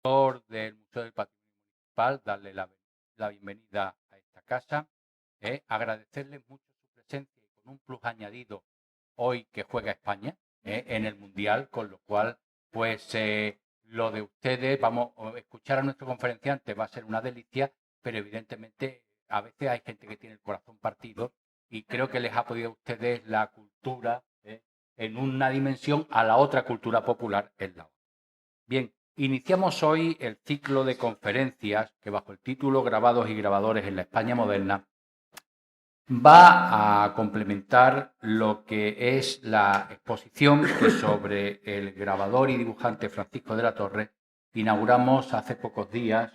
Del Museo del Patrimonio Municipal, darle la bienvenida a esta casa, agradecerles mucho su presencia con un plus añadido hoy que juega España en el Mundial, con lo cual, pues lo de ustedes, vamos a escuchar a nuestro conferenciante, va a ser una delicia, pero evidentemente a veces hay gente que tiene el corazón partido y creo que les ha podido a ustedes la cultura en una dimensión a la otra cultura popular en la otra. Bien. Iniciamos hoy el ciclo de conferencias que bajo el título Grabados y grabadores en la España moderna va a complementar lo que es la exposición que sobre el grabador y dibujante Francisco de la Torre inauguramos hace pocos días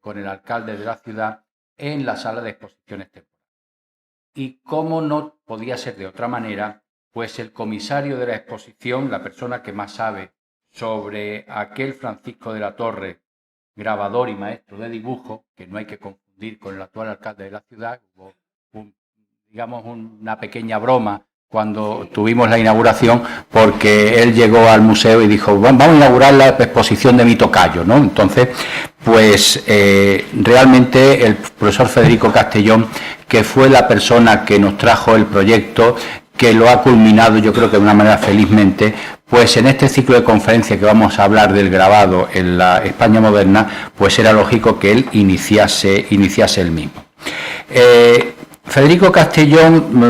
con el alcalde de la ciudad en la sala de exposiciones temporales. Y cómo no podía ser de otra manera, pues el comisario de la exposición, la persona que más sabe sobre aquel Francisco de la Torre, grabador y maestro de dibujo, que no hay que confundir con el actual alcalde de la ciudad. Hubo una pequeña broma cuando tuvimos la inauguración, porque él llegó al museo y dijo, vamos a inaugurar la exposición de mi tocayo, ¿no? Entonces, pues realmente el profesor Federico Castellón, que fue la persona que nos trajo el proyecto, que lo ha culminado yo creo que de una manera felizmente, pues en este ciclo de conferencias que vamos a hablar del grabado en la España moderna, pues era lógico que él iniciase él mismo. Federico Castellón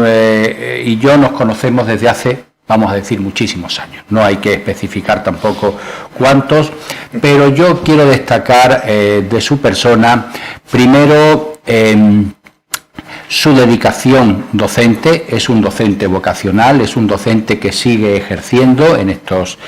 y yo nos conocemos desde hace, vamos a decir, muchísimos años. No hay que especificar tampoco cuántos, pero yo quiero destacar de su persona, primero, su dedicación docente. Es un docente vocacional, es un docente que sigue ejerciendo en estos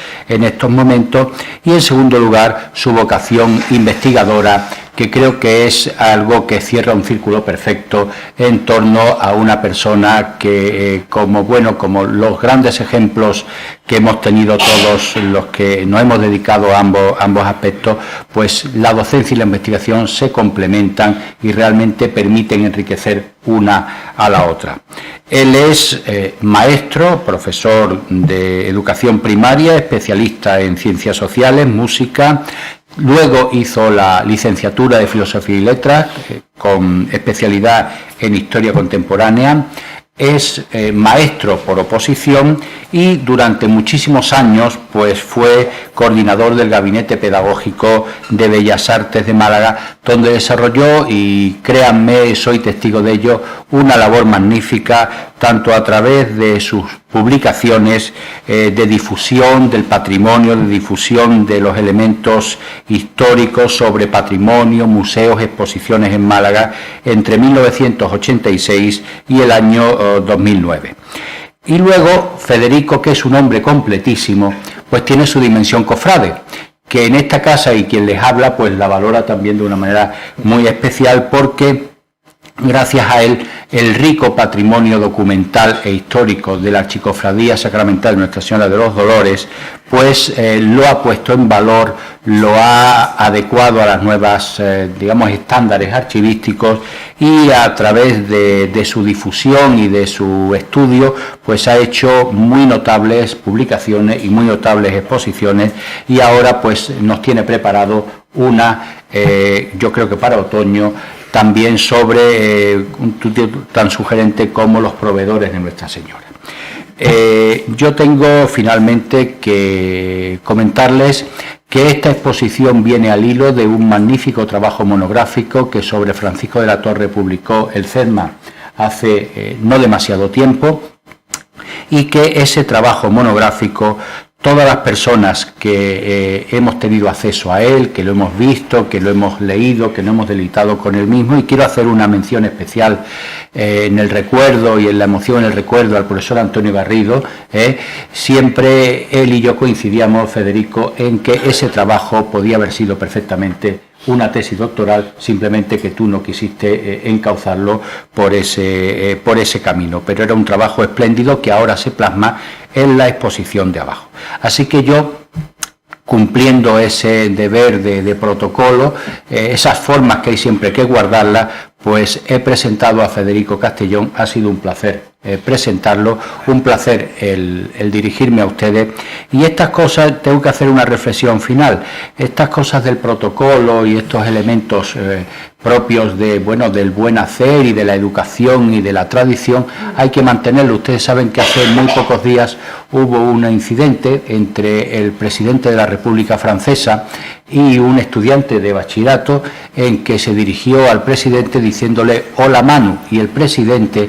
momentos, y en segundo lugar su vocación investigadora, que creo que es algo que cierra un círculo perfecto en torno a una persona que, como los grandes ejemplos que hemos tenido todos los que nos hemos dedicado a ambos aspectos, pues la docencia y la investigación se complementan y realmente permiten enriquecer una a la otra. Él es maestro, profesor de educación primaria, especialista en ciencias sociales, música. Luego hizo la licenciatura de Filosofía y Letras con especialidad en Historia Contemporánea. Es maestro por oposición y durante muchísimos años pues fue coordinador del Gabinete Pedagógico de Bellas Artes de Málaga, donde desarrolló, y créanme, soy testigo de ello, una labor magnífica, tanto a través de sus publicaciones de difusión del patrimonio, de difusión de los elementos históricos sobre patrimonio, museos, exposiciones en Málaga entre 1986 y el año 2009. Y luego Federico, que es un hombre completísimo, pues tiene su dimensión cofrade, que en esta casa, y quien les habla pues la valora también de una manera muy especial, porque gracias a él el rico patrimonio documental e histórico de la Archicofradía Sacramental de Nuestra Señora de los Dolores pues lo ha puesto en valor, lo ha adecuado a las nuevas estándares archivísticos, y a través de su difusión y de su estudio pues ha hecho muy notables publicaciones y muy notables exposiciones, y ahora pues nos tiene preparado una, yo creo que para otoño, también sobre un título tan sugerente como los proveedores de Nuestra Señora. Yo tengo finalmente que comentarles que esta exposición viene al hilo de un magnífico trabajo monográfico que sobre Francisco de la Torre publicó el CEDMA hace no demasiado tiempo, y que ese trabajo monográfico, todas las personas que hemos tenido acceso a él, que lo hemos visto, que lo hemos leído, que nos hemos deleitado con él mismo, y quiero hacer una mención especial en el recuerdo y en la emoción en el recuerdo al profesor Antonio Garrido. Siempre él y yo coincidíamos, Federico, en que ese trabajo podía haber sido perfectamente una tesis doctoral, simplemente que tú no quisiste encauzarlo por ese camino, pero era un trabajo espléndido que ahora se plasma en la exposición de abajo. Así que yo, cumpliendo ese deber de protocolo, esas formas que hay siempre que guardarlas, pues he presentado a Federico Castellón. Ha sido un placer presentarlo. Un placer el dirigirme a ustedes. Y estas cosas, tengo que hacer una reflexión final. Estas cosas del protocolo y estos elementos propios de, bueno, del buen hacer y de la educación y de la tradición, hay que mantenerlo. Ustedes saben que hace muy pocos días hubo un incidente entre el presidente de la República Francesa y un estudiante de bachillerato, en que se dirigió al presidente diciéndole hola Manu, y el presidente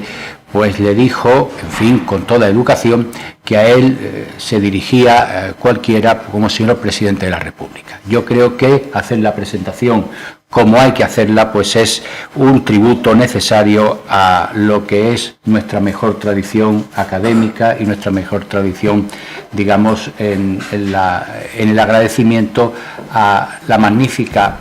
pues le dijo, en fin, con toda educación, que a él se dirigía cualquiera como señor presidente de la República. Yo creo que hacer la presentación como hay que hacerla, pues es un tributo necesario a lo que es nuestra mejor tradición académica y nuestra mejor tradición, digamos, en el agradecimiento a la magnífica,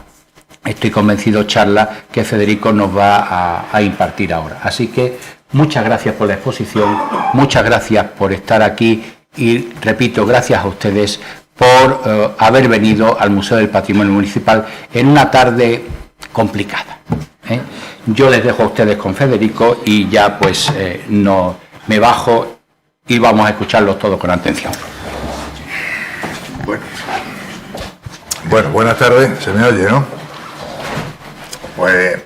estoy convencido, charla que Federico nos va a impartir ahora. Así que muchas gracias por la exposición, muchas gracias por estar aquí y, repito, gracias a ustedes por haber venido al Museo del Patrimonio Municipal en una tarde complicada. Yo les dejo a ustedes con Federico y ya pues me bajo y vamos a escucharlos todos con atención. Bueno, buenas tardes, se me oye, ¿no? Pues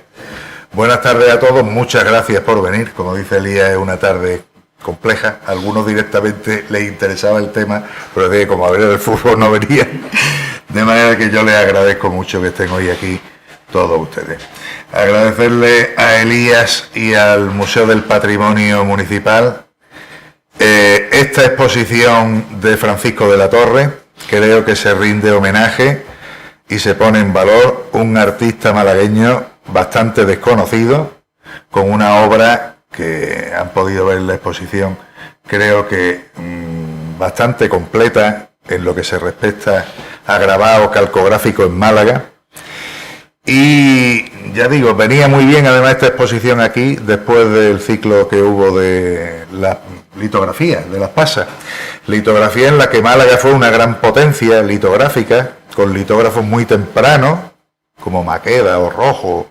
buenas tardes a todos, muchas gracias por venir. Como dice Elías, es una tarde compleja. A algunos directamente les interesaba el tema, pero de como a ver el fútbol no venían. De manera que yo les agradezco mucho que estén hoy aquí todos ustedes. Agradecerle a Elías y al Museo del Patrimonio Municipal esta exposición de Francisco de la Torre. Creo que se rinde homenaje y se pone en valor un artista malagueño bastante desconocido, con una obra que han podido ver en la exposición, creo que bastante completa en lo que se respecta a grabado calcográfico en Málaga. Y ya digo, venía muy bien además esta exposición aquí después del ciclo que hubo de las litografías, de las pasas. Litografía en la que Málaga fue una gran potencia litográfica, con litógrafos muy tempranos, como Maqueda o Rojo,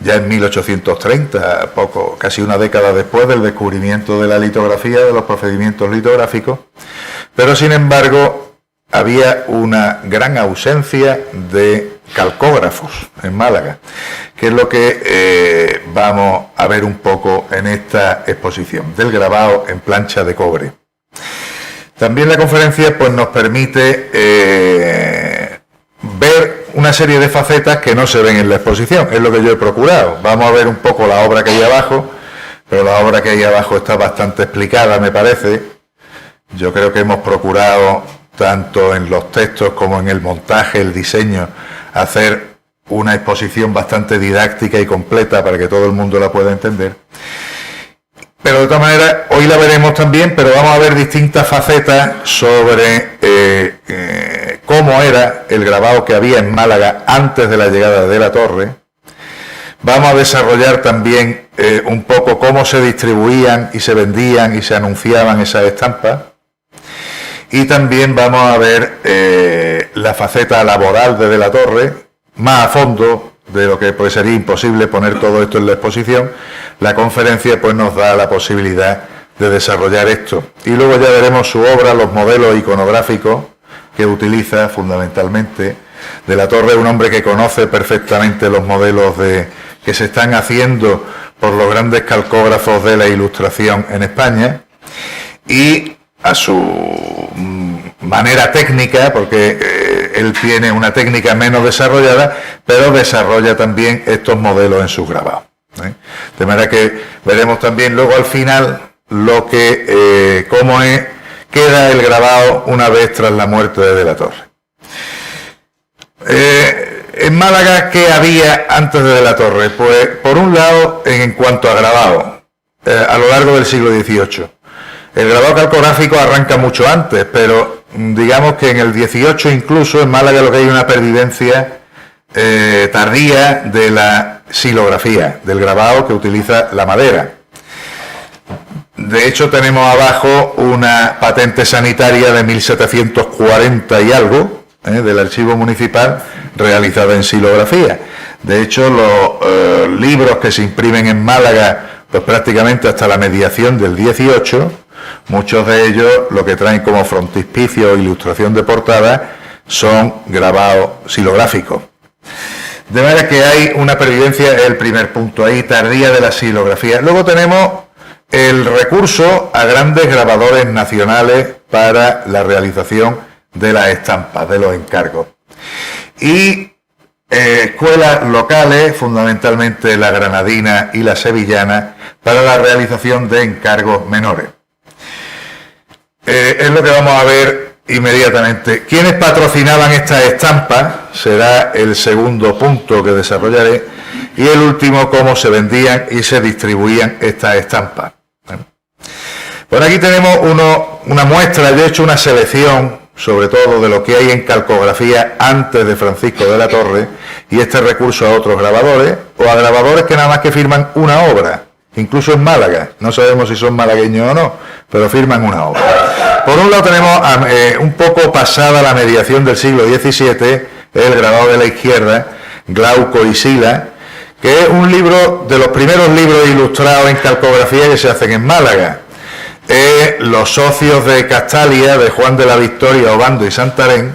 ya en 1830, casi una década después del descubrimiento de la litografía, de los procedimientos litográficos, pero sin embargo había una gran ausencia de calcógrafos en Málaga, que es lo que vamos a ver un poco en esta exposición, del grabado en plancha de cobre. También la conferencia pues nos permite ver una serie de facetas que no se ven en la exposición, es lo que yo he procurado. Vamos a ver un poco la obra que hay abajo, pero la obra que hay abajo está bastante explicada, me parece. Yo creo que hemos procurado, tanto en los textos como en el montaje, el diseño, hacer una exposición bastante didáctica y completa para que todo el mundo la pueda entender. Pero de todas maneras, hoy la veremos también, pero vamos a ver distintas facetas sobre cómo era el grabado que había en Málaga antes de la llegada de la Torre. Vamos a desarrollar también un poco cómo se distribuían y se vendían y se anunciaban esas estampas. Y también vamos a ver la faceta laboral de la Torre, más a fondo de lo que pues sería imposible poner todo esto en la exposición. La conferencia pues nos da la posibilidad de desarrollar esto. Y luego ya veremos su obra, los modelos iconográficos que utiliza fundamentalmente. De la Torre es un hombre que conoce perfectamente los modelos que se están haciendo por los grandes calcógrafos de la Ilustración en España, y a su manera técnica, porque él tiene una técnica menos desarrollada, pero desarrolla también estos modelos en sus grabados. De manera que veremos también luego al final lo que cómo queda el grabado una vez tras la muerte de la Torre. En Málaga, ¿qué había antes de la Torre? Pues por un lado, en cuanto a grabado, a lo largo del siglo XVIII. El grabado calcográfico arranca mucho antes, pero digamos que en el XVIII incluso en Málaga lo que hay una pervivencia tardía de la xilografía, del grabado que utiliza la madera. De hecho, tenemos abajo una patente sanitaria de 1740 y algo, del Archivo Municipal, realizada en xilografía. De hecho, los libros que se imprimen en Málaga pues prácticamente hasta la mediación del 18, muchos de ellos lo que traen como frontispicio o ilustración de portada son grabados xilográficos. De manera que hay una pervivencia, el primer punto ahí, tardía de la xilografía. Luego tenemos el recurso a grandes grabadores nacionales para la realización de las estampas, de los encargos. Y escuelas locales, fundamentalmente la granadina y la sevillana, para la realización de encargos menores. Es lo que vamos a ver inmediatamente. ¿Quiénes patrocinaban estas estampas? Será el segundo punto que desarrollaré. Y el último, cómo se vendían y se distribuían estas estampas. Por aquí tenemos una muestra, yo he hecho una selección, sobre todo de lo que hay en calcografía antes de Francisco de la Torre, y este recurso a otros grabadores, o a grabadores que nada más que firman una obra, incluso en Málaga, no sabemos si son malagueños o no, pero firman una obra. Por un lado tenemos, un poco pasada la mediación del siglo XVII, el grabado de la izquierda, Glauco y Sila, que es un libro de los primeros libros ilustrados en calcografía que se hacen en Málaga. Los socios de Castalia, de Juan de la Victoria, Obando y Santarém,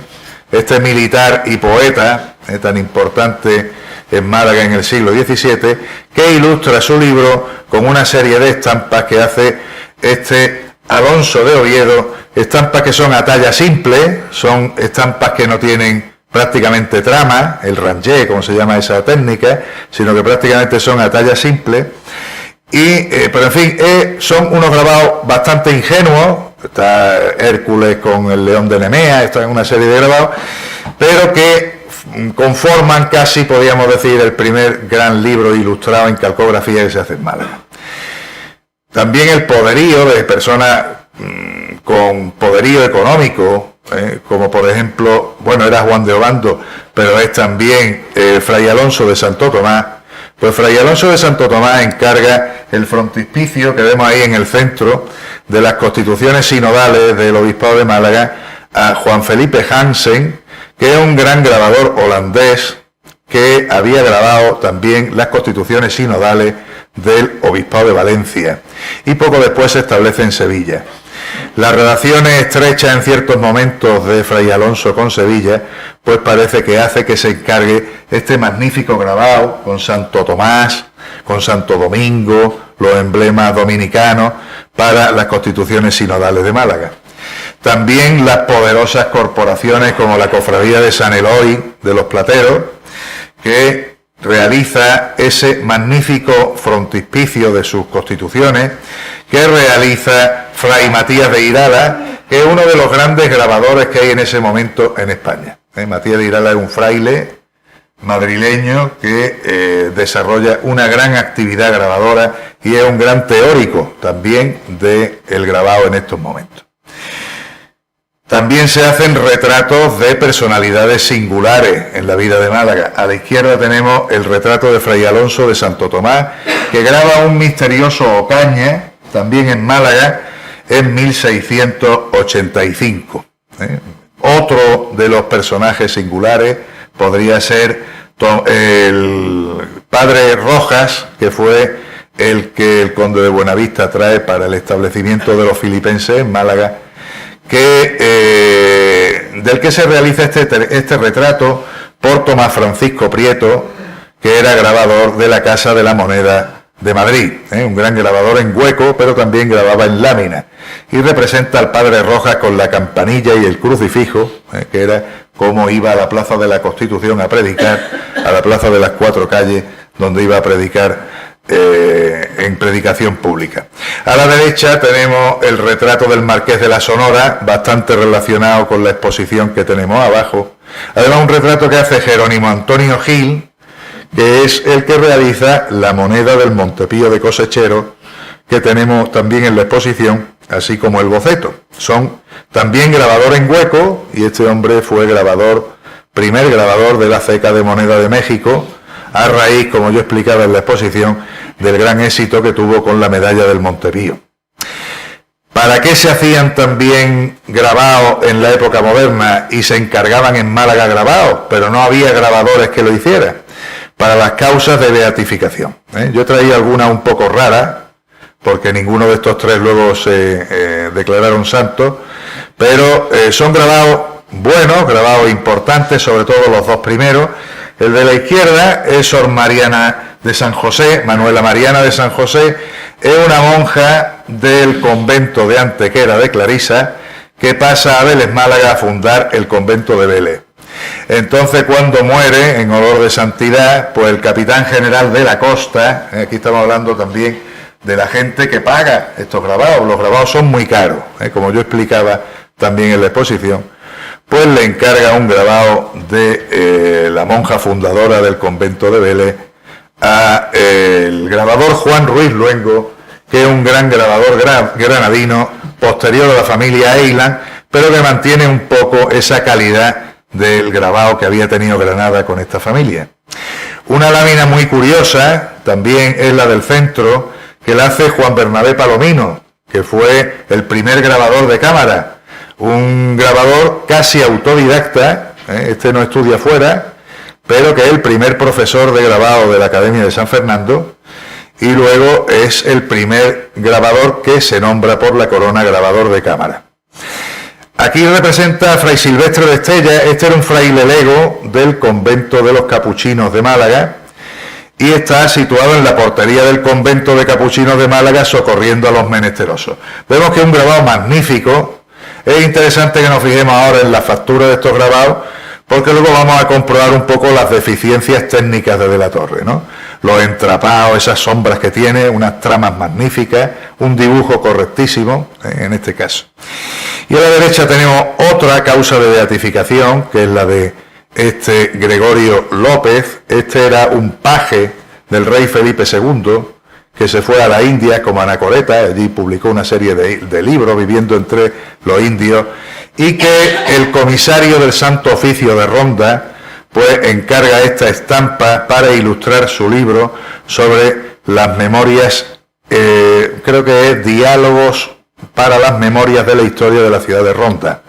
este militar y poeta tan importante en Málaga en el siglo XVII, que ilustra su libro con una serie de estampas que hace este Alonso de Oviedo, estampas que son a talla simple, son estampas que no tienen prácticamente trama, el rangé, como se llama esa técnica, sino que prácticamente son a talla simple. Pero en fin, son unos grabados bastante ingenuos. Está Hércules con el león de Nemea, está en una serie de grabados, pero que conforman casi, podríamos decir, el primer gran libro ilustrado en calcografía que se hace en Málaga. También el poderío de personas con poderío económico, como por ejemplo, bueno, era Juan de Obando, pero es también Fray Alonso de Santo Tomás. Pues Fray Alonso de Santo Tomás encarga el frontispicio que vemos ahí en el centro de las constituciones sinodales del Obispado de Málaga a Juan Felipe Hansen, que es un gran grabador holandés que había grabado también las constituciones sinodales del Obispado de Valencia y poco después se establece en Sevilla. Las relaciones estrechas en ciertos momentos de Fray Alonso con Sevilla, pues parece que hace que se encargue este magnífico grabado con Santo Tomás, con Santo Domingo, los emblemas dominicanos para las constituciones sinodales de Málaga. También las poderosas corporaciones como la Cofradía de San Eloy de los Plateros, que realiza ese magnífico frontispicio de sus constituciones, que realiza Fray Matías de Irala, que es uno de los grandes grabadores que hay en ese momento en España. Matías de Irala es un fraile madrileño que desarrolla una gran actividad grabadora y es un gran teórico también del grabado en estos momentos. También se hacen retratos de personalidades singulares en la vida de Málaga. A la izquierda tenemos el retrato de Fray Alonso de Santo Tomás, que graba un misterioso Ocaña, también en Málaga, en 1685. Otro de los personajes singulares podría ser el padre Rojas, que fue el que el conde de Buenavista trae para el establecimiento de los filipenses en Málaga, del que se realiza este retrato por Tomás Francisco Prieto, que era grabador de la Casa de la Moneda de Madrid, un gran grabador en hueco, pero también grababa en lámina, y representa al padre Rojas con la campanilla y el crucifijo, que era como iba a la Plaza de la Constitución a predicar, a la Plaza de las Cuatro Calles, donde iba a predicar en predicación pública. A la derecha tenemos el retrato del Marqués de la Sonora, bastante relacionado con la exposición que tenemos abajo. Además, un retrato que hace Jerónimo Antonio Gil, que es el que realiza la moneda del Montepío de Cosechero, que tenemos también en la exposición, así como el boceto. Son también grabador en hueco, y este hombre fue primer grabador de la ceca de moneda de México, a raíz, como yo explicaba en la exposición, del gran éxito que tuvo con la medalla del Montepío. ¿Para qué se hacían también grabados en la época moderna y se encargaban en Málaga grabados, pero no había grabadores que lo hicieran? Para las causas de beatificación. Yo traía algunas un poco raras, porque ninguno de estos tres luego se declararon santos, pero son grabados buenos, grabados importantes, sobre todo los dos primeros. El de la izquierda es Sor Mariana de San José, Manuela Mariana de San José, es una monja del convento de Antequera de Clarisa, que pasa a Vélez, Málaga, a fundar el convento de Vélez. Entonces, cuando muere, en olor de santidad, pues el capitán general de la costa, aquí estamos hablando también de la gente que paga estos grabados, los grabados son muy caros, como yo explicaba también en la exposición, pues le encarga un grabado de la monja fundadora del convento de Vélez a el grabador Juan Ruiz Luengo, que es un gran grabador granadino, posterior a la familia Eiland, pero que mantiene un poco esa calidad del grabado que había tenido Granada con esta familia. Una lámina muy curiosa también es la del centro, que la hace Juan Bernabé Palomino, que fue el primer grabador de cámara, un grabador casi autodidacta, este no estudia fuera, pero que es el primer profesor de grabado de la Academia de San Fernando, y luego es el primer grabador que se nombra por la corona grabador de cámara. Aquí representa a Fray Silvestre de Estella. Este era un fraile lego del convento de los Capuchinos de Málaga y está situado en la portería del convento de Capuchinos de Málaga, socorriendo a los menesterosos. Vemos que es un grabado magnífico. Es interesante que nos fijemos ahora en la factura de estos grabados, porque luego vamos a comprobar un poco las deficiencias técnicas de la Torre, ¿no? Los entrapados, esas sombras que tiene, unas tramas magníficas, un dibujo correctísimo, en este caso. Y a la derecha tenemos otra causa de beatificación, que es la de este Gregorio López. Este era un paje del rey Felipe II, que se fue a la India como anacoreta, allí publicó una serie de libros viviendo entre los indios, y que el comisario del Santo Oficio de Ronda pues encarga esta estampa para ilustrar su libro sobre las memorias, creo que es Diálogos para las memorias de la historia de la ciudad de Ronda,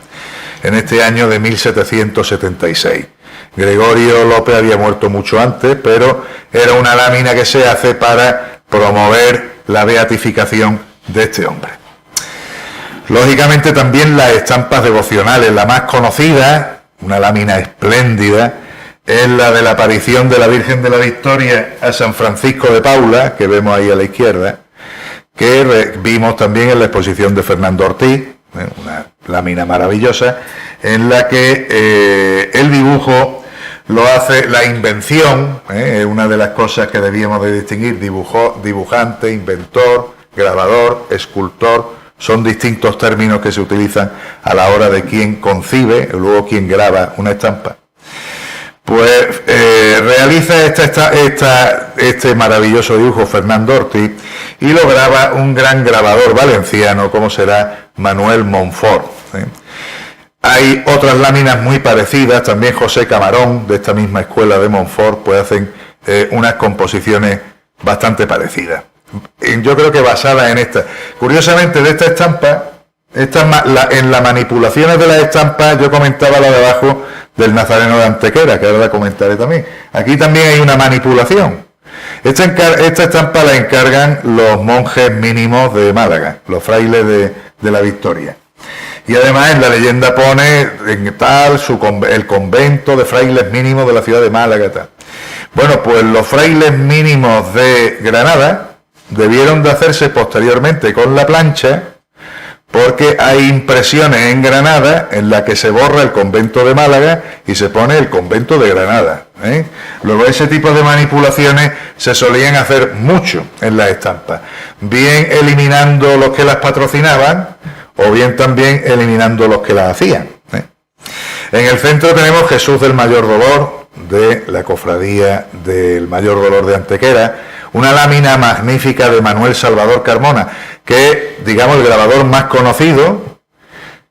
en este año de 1776. Gregorio López había muerto mucho antes, pero era una lámina que se hace para promover la beatificación de este hombre. Lógicamente también las estampas devocionales, la más conocida, una lámina espléndida, es la de la aparición de la Virgen de la Victoria a San Francisco de Paula, que vemos ahí a la izquierda, que vimos también en la exposición de Fernando Ortiz, una lámina maravillosa, en la que el dibujo lo hace la invención, una de las cosas que debíamos de distinguir, dibujante, inventor, grabador, escultor, son distintos términos que se utilizan a la hora de quien concibe, y luego quien graba una estampa. Pues realiza este maravilloso dibujo Fernando Ortiz y lo graba un gran grabador valenciano como será Manuel Monfort. Hay otras láminas muy parecidas, también José Camarón, de esta misma escuela de Monfort, pues hacen unas composiciones bastante parecidas. Yo creo que basadas en esta. Curiosamente, de esta estampa, en las manipulaciones de las estampas, yo comentaba la de abajo del Nazareno de Antequera, que ahora la comentaré también. Aquí también hay una manipulación. Esta estampa la encargan los monjes mínimos de Málaga, los frailes de la Victoria. Y además en la leyenda pone en tal el convento de frailes mínimos de la ciudad de Málaga, tal. Bueno, pues los frailes mínimos de Granada debieron de hacerse posteriormente con la plancha, porque hay impresiones en Granada en las que se borra el convento de Málaga y se pone el convento de Granada. Luego ese tipo de manipulaciones se solían hacer mucho en las estampas, bien eliminando los que las patrocinaban o bien también eliminando los que las hacían. En el centro tenemos Jesús del Mayor Dolor, de la Cofradía del Mayor Dolor de Antequera, una lámina magnífica de Manuel Salvador Carmona, que es, digamos, el grabador más conocido,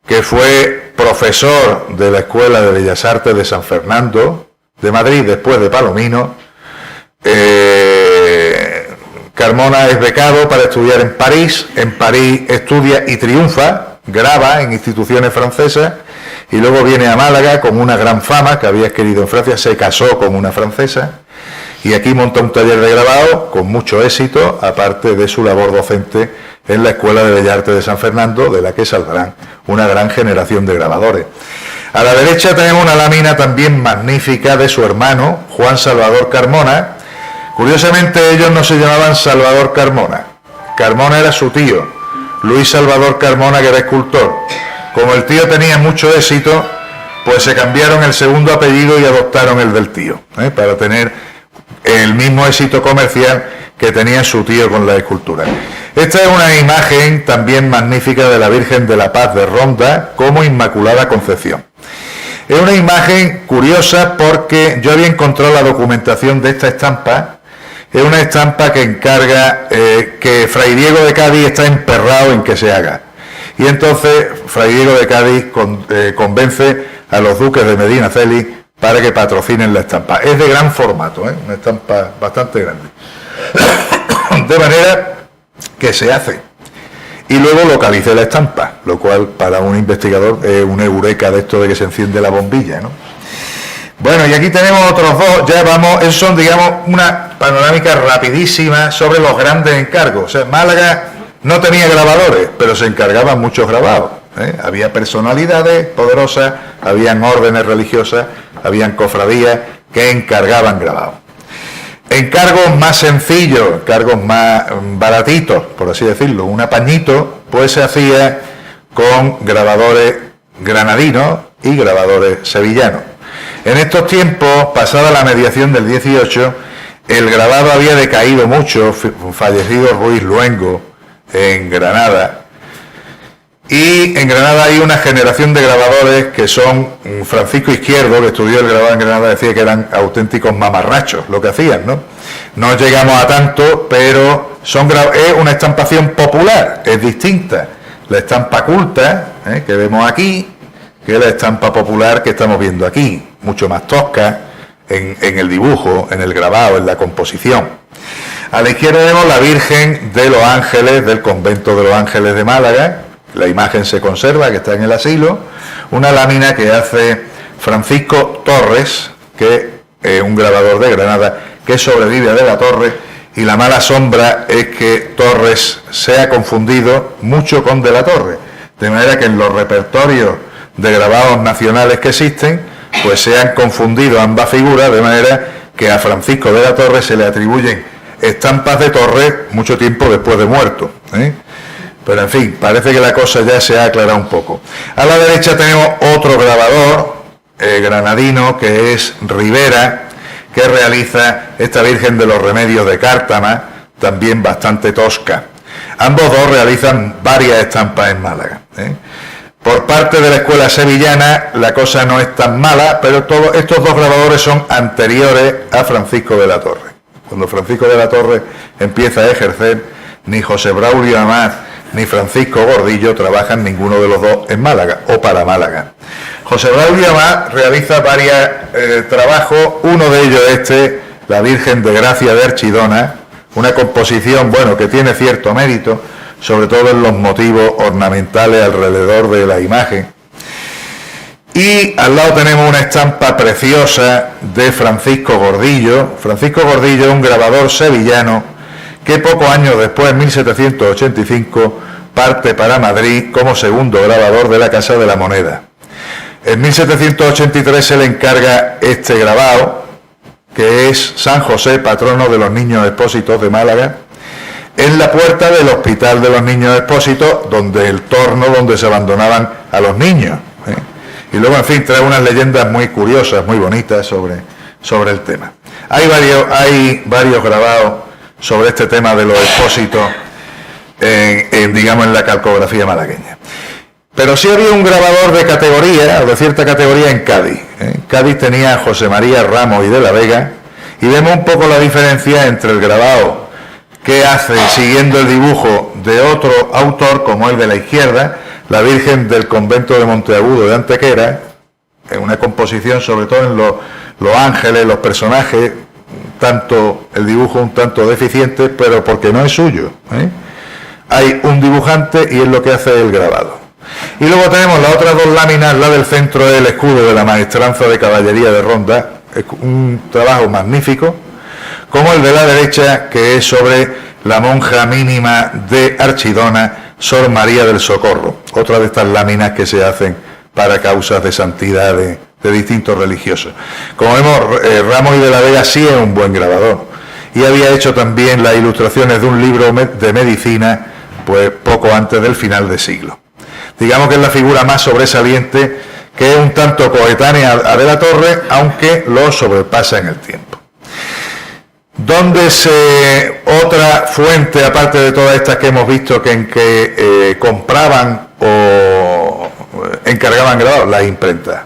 que fue profesor de la Escuela de Bellas Artes de San Fernando de Madrid, después de Palomino. Carmona es becado para estudiar en París estudia y triunfa, graba en instituciones francesas, y luego viene a Málaga con una gran fama que había adquirido en Francia, se casó con una francesa, y aquí monta un taller de grabado con mucho éxito, aparte de su labor docente en la Escuela de Bellas Artes de San Fernando, de la que saldrán una gran generación de grabadores. A la derecha tenemos una lámina también magnífica de su hermano, Juan Salvador Carmona. Curiosamente ellos no se llamaban Salvador Carmona. Carmona era su tío, Luis Salvador Carmona, que era escultor. Como el tío tenía mucho éxito, pues se cambiaron el segundo apellido y adoptaron el del tío, para tener el mismo éxito comercial que tenía su tío con la escultura. Esta es una imagen también magnífica de la Virgen de la Paz de Ronda como Inmaculada Concepción. Es una imagen curiosa porque yo había encontrado la documentación de esta estampa. Es una estampa que encarga que Fray Diego de Cádiz está emperrado en que se haga. Y entonces Fray Diego de Cádiz convence a los duques de Medinaceli para que patrocinen la estampa. Es de gran formato, una estampa bastante grande. De manera que se hace. Y luego localice la estampa, lo cual para un investigador es una eureka de esto de que se enciende la bombilla, ¿no? Bueno, y aquí tenemos otros dos, ya vamos, esos son, digamos, una panorámica rapidísima sobre los grandes encargos. O sea, Málaga no tenía grabadores, pero se encargaban muchos grabados. Había personalidades poderosas, habían órdenes religiosas, habían cofradías que encargaban grabados. Encargos más sencillos, encargos más baratitos, por así decirlo, un apañito, pues se hacía con grabadores granadinos y grabadores sevillanos. En estos tiempos, pasada la mediación del 18, el grabado había decaído mucho, fallecido Ruiz Luengo en Granada. Y en Granada hay una generación de grabadores que son Francisco Izquierdo, que estudió el grabado en Granada, decía que eran auténticos mamarrachos lo que hacían, ¿no? No llegamos a tanto, pero es una estampación popular, es distinta. La estampa culta, que vemos aquí, que es la estampa popular que estamos viendo aquí, mucho más tosca en el dibujo, en el grabado, en la composición. A la izquierda vemos la Virgen de los Ángeles del convento de los Ángeles de Málaga. La imagen se conserva, que está en el asilo. Una lámina que hace Francisco Torres, que es un grabador de Granada, que sobrevive a De la Torre, y la mala sombra es que Torres se ha confundido mucho con De la Torre, de manera que en los repertorios de grabados nacionales que existen, pues se han confundido ambas figuras, de manera que a Francisco de la Torre se le atribuyen estampas de Torres mucho tiempo después de muerto, Pero en fin, parece que la cosa ya se ha aclarado un poco. A la derecha tenemos otro grabador granadino, que es Rivera, que realiza esta Virgen de los Remedios de Cártama, también bastante tosca. Ambos dos realizan varias estampas en Málaga. Por parte de la escuela sevillana la cosa no es tan mala, pero todos estos dos grabadores son anteriores a Francisco de la Torre. Cuando Francisco de la Torre empieza a ejercer, ni José Braulio Amat ni Francisco Gordillo trabajan ninguno de los dos en Málaga o para Málaga. José Braulio Amat realiza varios trabajos, uno de ellos la Virgen de Gracia de Archidona, una composición, bueno, que tiene cierto mérito, sobre todo en los motivos ornamentales alrededor de la imagen. Y al lado tenemos una estampa preciosa de Francisco Gordillo. Francisco Gordillo es un grabador sevillano que pocos años después, en 1785, parte para Madrid como segundo grabador de la Casa de la Moneda. En 1783 se le encarga este grabado, que es San José, patrono de los niños expósitos de Málaga, en la puerta del Hospital de los Niños Expósitos, donde el torno donde se abandonaban a los niños. Y luego, en fin, trae unas leyendas muy curiosas, muy bonitas sobre el tema. Hay varios grabados sobre este tema de los expósitos digamos, en la calcografía malagueña. Pero sí había un grabador de categoría, o de cierta categoría, en Cádiz. Cádiz tenía a José María Ramos y de la Vega, y vemos un poco la diferencia entre el grabado que hace siguiendo el dibujo de otro autor, como el de la izquierda, la Virgen del convento de Monteagudo de Antequera, en una composición sobre todo en los ángeles, los personajes, tanto el dibujo un tanto deficiente, pero porque no es suyo. Hay un dibujante y es lo que hace el grabado. Y luego tenemos las otras dos láminas, la del centro es el escudo de la Maestranza de Caballería de Ronda, es un trabajo magnífico, como el de la derecha, que es sobre la monja mínima de Archidona, Sor María del Socorro, otra de estas láminas que se hacen para causas de santidad de distintos religiosos. Como vemos, Ramos y de la Vega sí es un buen grabador, y había hecho también las ilustraciones de un libro de medicina, pues poco antes del final de siglo. Digamos que es la figura más sobresaliente, que es un tanto coetánea a de la Torre, aunque lo sobrepasa en el tiempo. Otra fuente, aparte de todas estas que hemos visto, que compraban o encargaban grabados, las imprentas.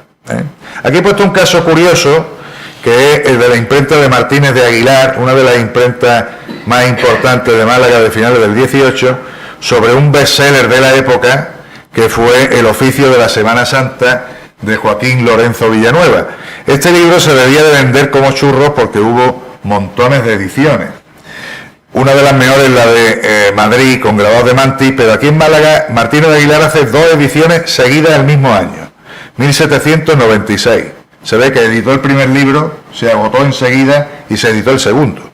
Aquí he puesto un caso curioso, que es el de la imprenta de Martínez de Aguilar, una de las imprentas más importantes de Málaga de finales del 18, sobre un bestseller de la época, que fue El oficio de la Semana Santa, de Joaquín Lorenzo Villanueva. Este libro se debía de vender como churros porque hubo montones de ediciones. Una de las mejores es la de Madrid, con grabados de Mantis, pero aquí en Málaga Martínez de Aguilar hace 2 ediciones seguidas el mismo año, 1796. Se ve que editó el primer libro, se agotó enseguida y se editó el segundo.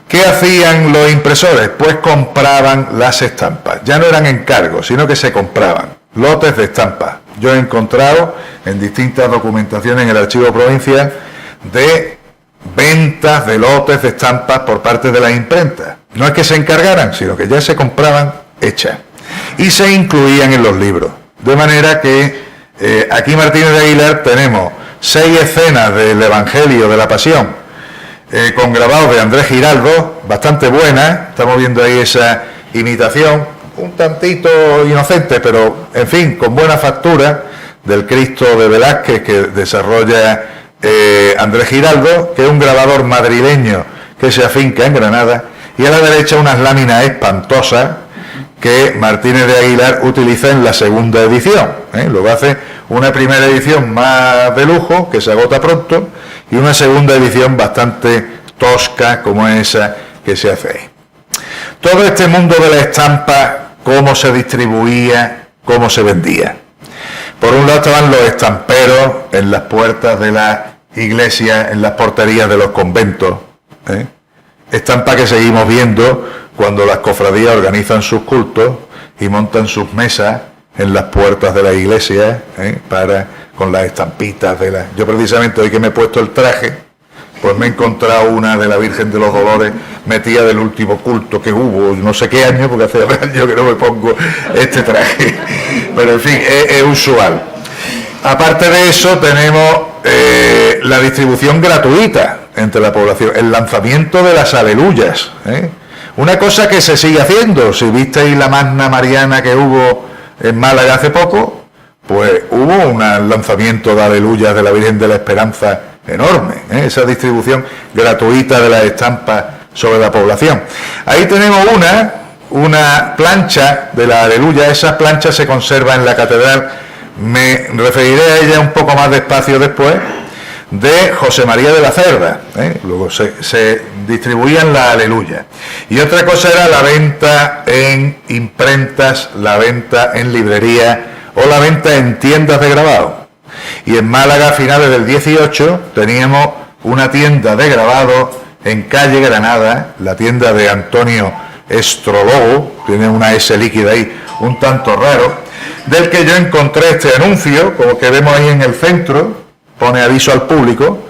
¿Qué hacían los impresores? Pues compraban las estampas. Ya no eran encargos, sino que se compraban lotes de estampas. Yo he encontrado en distintas documentaciones en el archivo provincial de ventas de lotes de estampas por parte de las imprentas. No es que se encargaran, sino que ya se compraban hechas y se incluían en los libros. De manera que aquí Martínez de Aguilar tenemos 6 escenas del Evangelio de la Pasión, con grabados de Andrés Giraldo, bastante buenas. Estamos viendo ahí esa imitación, un tantito inocente, pero en fin, con buena factura, del Cristo de Velázquez que desarrolla Andrés Giraldo, que es un grabador madrileño que se afinca en Granada, y a la derecha unas láminas espantosas que Martínez de Aguilar utiliza en la segunda edición. Luego hace una primera edición más de lujo, que se agota pronto, y una segunda edición bastante tosca, como esa que se hace ahí. Todo este mundo de la estampa, cómo se distribuía, cómo se vendía. Por un lado estaban los estamperos en las puertas de las iglesias, en las porterías de los conventos. Estampa que seguimos viendo cuando las cofradías organizan sus cultos y montan sus mesas en las puertas de la iglesia, con las estampitas de las... Yo precisamente hoy que me he puesto el traje, pues me he encontrado una de la Virgen de los Dolores metida del último culto que hubo, no sé qué año, porque hace años que no me pongo este traje. Pero en fin, es usual. Aparte de eso, tenemos la distribución gratuita entre la población, el lanzamiento de las aleluyas. Una cosa que se sigue haciendo. Si visteis la Magna Mariana que hubo en Málaga hace poco, pues hubo un lanzamiento de aleluyas de la Virgen de la Esperanza enorme, esa distribución gratuita de las estampas sobre la población. Ahí tenemos una plancha de la aleluya. Esa plancha se conserva en la catedral, me referiré a ella un poco más despacio después, de José María de la Cerda. Luego se distribuían las aleluyas. Y otra cosa era la venta en imprentas, la venta en librería o la venta en tiendas de grabado. Y en Málaga, a finales del 18, teníamos una tienda de grabado en calle Granada, la tienda de Antonio Estrologo, tiene una S líquida ahí, un tanto raro, del que yo encontré este anuncio, como que vemos ahí en el centro, pone aviso al público.